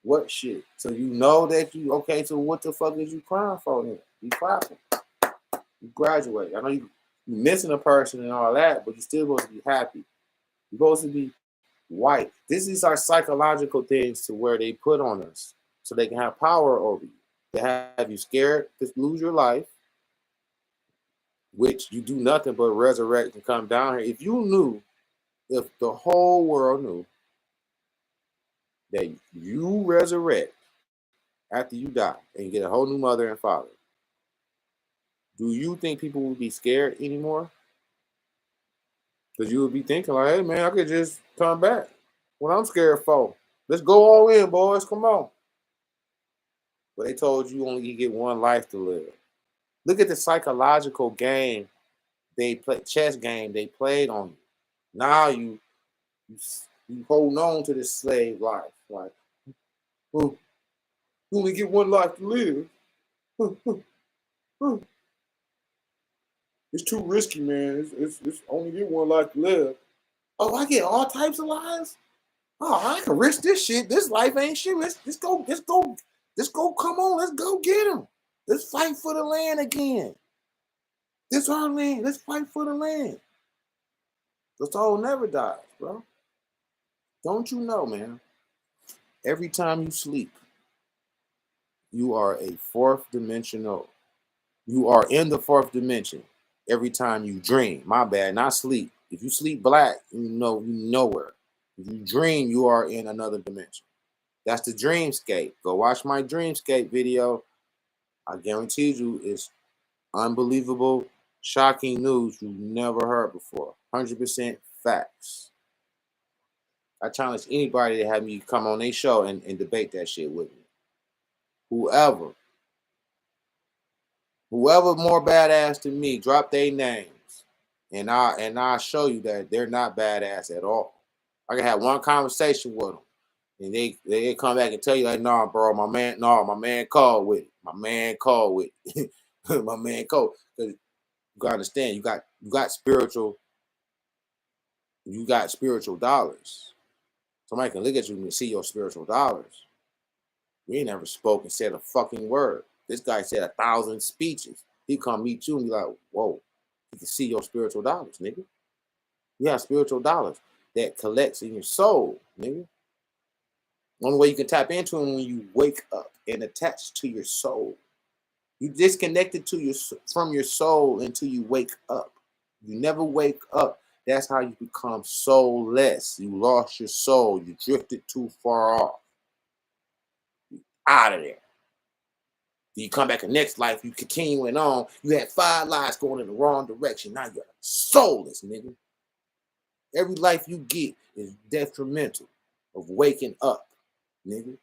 What shit? So you know that you, okay, so what the fuck is you crying for then? You clapping. You graduate. I know you missing a person and all that, but you're still supposed to be happy. You're supposed to be white. This is our psychological things to where they put on us so they can have power over you. They have you scared to lose your life, which you do nothing but resurrect and come down here. If the whole world knew that you resurrect after you die and get a whole new mother and father, do you think people would be scared anymore? Because you would be thinking like, hey man, I could just come back. What I'm scared for? Let's go all in, boys. Come on. But they told you only get one life to live. Look at the psychological game they play, chess game they played on you. Now you hold on to this slave life. Like, oh, you only get one life to live. It's too risky, man. It's only get one life to live. Oh, I get all types of lives? Oh, I can risk this shit. This life ain't shit. Let's go. Come on, let's go get him. Let's fight for the land again. This our land. Let's fight for the land. The soul never dies, bro. Don't you know, man? Every time you sleep, you are a fourth dimensional. You are in the fourth dimension. Every time you dream, my bad, not sleep. If you sleep black, you know you nowhere. If you dream, you are in another dimension. That's the dreamscape. Go watch my dreamscape video. I guarantee you it's unbelievable, shocking news you've never heard before. 100% facts. I challenge anybody to have me come on their show and debate that shit with me. Whoever more badass than me, drop their names. And I'll show you that they're not badass at all. I can have one conversation with them. And they come back and tell you like, nah, bro, my man called with it. My man called with it. My man called. Because you gotta understand, you got spiritual dollars. Somebody can look at you and see your spiritual dollars. You ain't never spoken, said a fucking word. This guy said 1,000 speeches. He come meet you and be like, whoa, you can see your spiritual dollars, nigga. You have spiritual dollars that collects in your soul, nigga. Only way you can tap into them when you wake up and attach to your soul. You disconnected from your soul until you wake up. You never wake up. That's how you become soulless. You lost your soul. You drifted too far off. You out of there. You come back in next life. You continuing on. You had 5 lives going in the wrong direction. Now you're soulless, nigga. Every life you get is detrimental of waking up, nigga.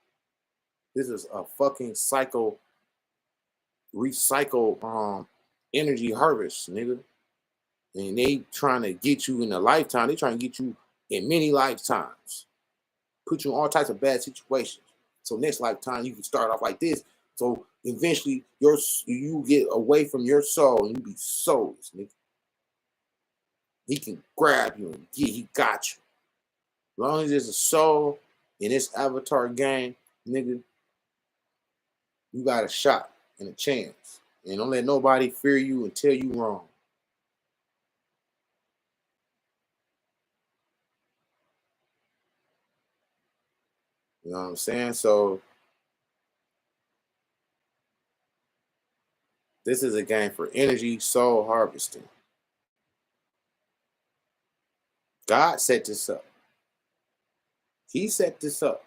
This is a fucking recycle energy harvest, nigga. And they trying to get you in a lifetime. They trying to get you in many lifetimes. Put you in all types of bad situations. So next lifetime you can start off like this. So eventually you get away from your soul and you be soulless, nigga. He can grab you and he got you. As long as there's a soul in this avatar game, nigga, you got a shot and a chance. And don't let nobody fear you and tell you wrong. You know what I'm saying? So this is a game for energy soul harvesting. God set this up. He set this up.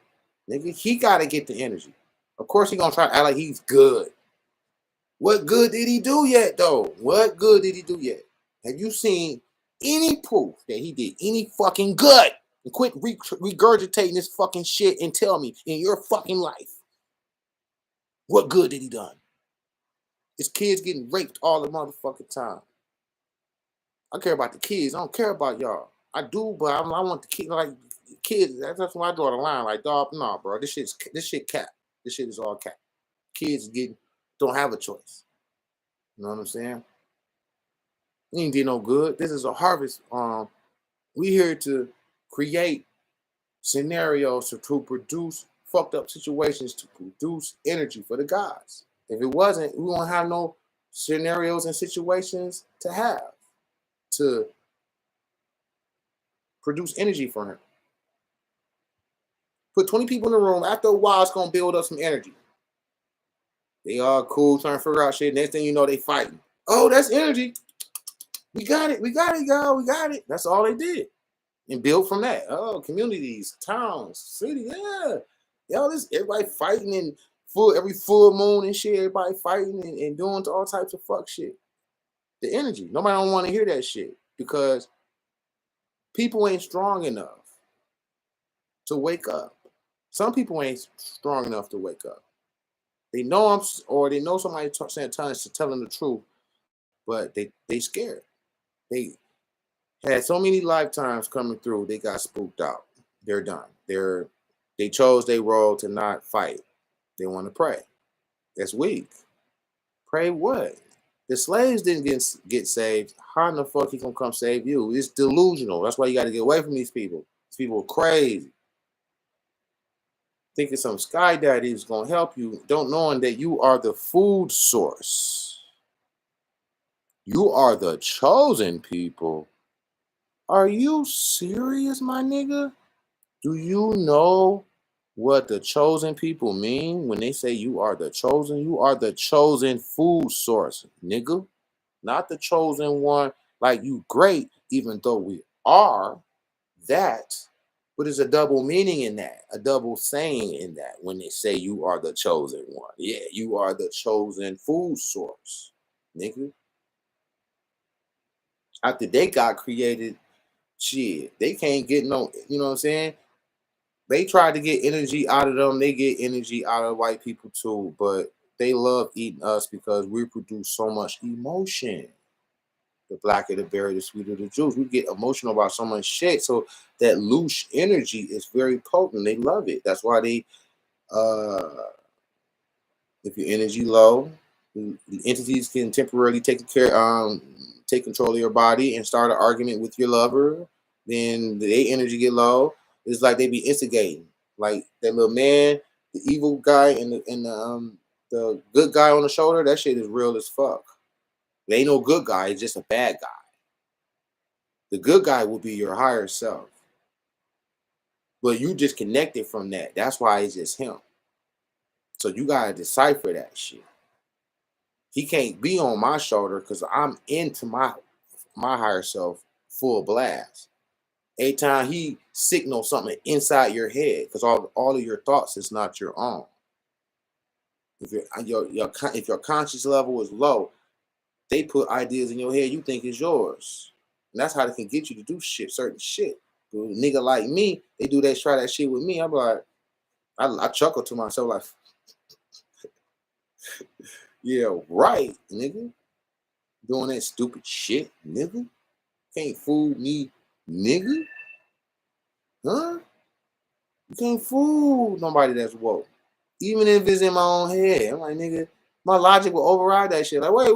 Nigga, he got to get the energy. Of course he going to try to act like he's good. What good did he do yet, though? What good did he do yet? Have you seen any proof that he did any fucking good? And quit regurgitating this fucking shit and tell me in your fucking life, what good did he done? His kids getting raped all the motherfucking time. I care about the kids. I don't care about y'all. I do, but I want the kids, like kids. That's why I draw the line. Like, dog, nah, bro. This shit cap. This shit is all cap. Kids don't have a choice. You know what I'm saying? You ain't did no good. This is a harvest. We here to create scenarios to produce fucked up situations to produce energy for the gods. If it wasn't, we won't have no scenarios and situations to produce energy for him. Put 20 people in the room. After a while, it's gonna build up some energy. They all cool, trying to figure out shit. Next thing you know, they fighting. Oh, that's energy. We got it, y'all. We got it. That's all they did. And build from that. Oh, communities, towns, cities, yeah. Yo, everybody fighting and every full moon and shit, everybody fighting and doing all types of fuck shit. The energy. Nobody don't want to hear that shit because people ain't strong enough to wake up. Some people ain't strong enough to wake up. They know they know somebody saying times to tell them the truth, but they scared. They had so many lifetimes coming through, they got spooked out. They're done. They chose their role to not fight. They want to pray. That's weak. Pray what? The slaves didn't get saved. How in the fuck he gonna come save you? It's delusional. That's why you got to get away from these people. These people are crazy. Thinking some sky daddy is gonna help you, don't knowing that you are the food source. You are the chosen people. Are you serious, my nigga? Do you know what the chosen people mean when they say you are the chosen? You are the chosen food source, nigga. Not the chosen one like you great, even though we are that. But there's a double meaning in that, a double saying in that when they say you are the chosen one. Yeah, you are the chosen food source, nigga. After they got created, shit, they can't get no, you know what I'm saying? They try to get energy out of them. They get energy out of white people too, but they love eating us because we produce so much emotion. The blacker the berry, the sweeter the juice. We get emotional about so much shit. So that loose energy is very potent. They love it. That's why uh if your energy low, the entities can temporarily take control of your body and start an argument with your lover. Then their energy get low. It's like they be instigating. Like that little man, the evil guy and the good guy on the shoulder, that shit is real as fuck. There ain't no good guy, it's just a bad guy. The good guy will be your higher self. But you disconnected from that. That's why it's just him. So you gotta decipher that shit. He can't be on my shoulder because I'm into my higher self full blast. Every time he signals something inside your head, because all of your thoughts is not your own. If if your conscious level is low, they put ideas in your head you think is yours. And that's how they can get you to do certain shit. But a nigga like me, they try that shit with me. I'm like, I chuckle to myself like, yeah, right, nigga. Doing that stupid shit, nigga. Can't fool me, nigga. Huh? You can't fool nobody that's woke. Even if it's in my own head. I'm like, nigga, my logic will override that shit. Like, wait.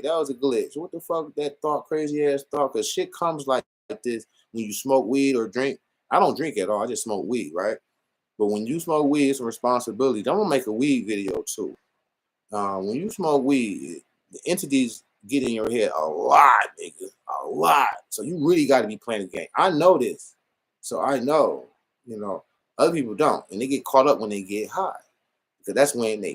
That was a glitch. What the fuck that thought, crazy ass thought? Because shit comes like this when you smoke weed or drink. I don't drink at all. I just smoke weed, right? But when you smoke weed, it's a responsibility. I'm going to make a weed video too. When you smoke weed, the entities get in your head a lot, nigga. A lot. So you really got to be playing the game. I know this. So I know, other people don't. And they get caught up when they get high. Because that's when they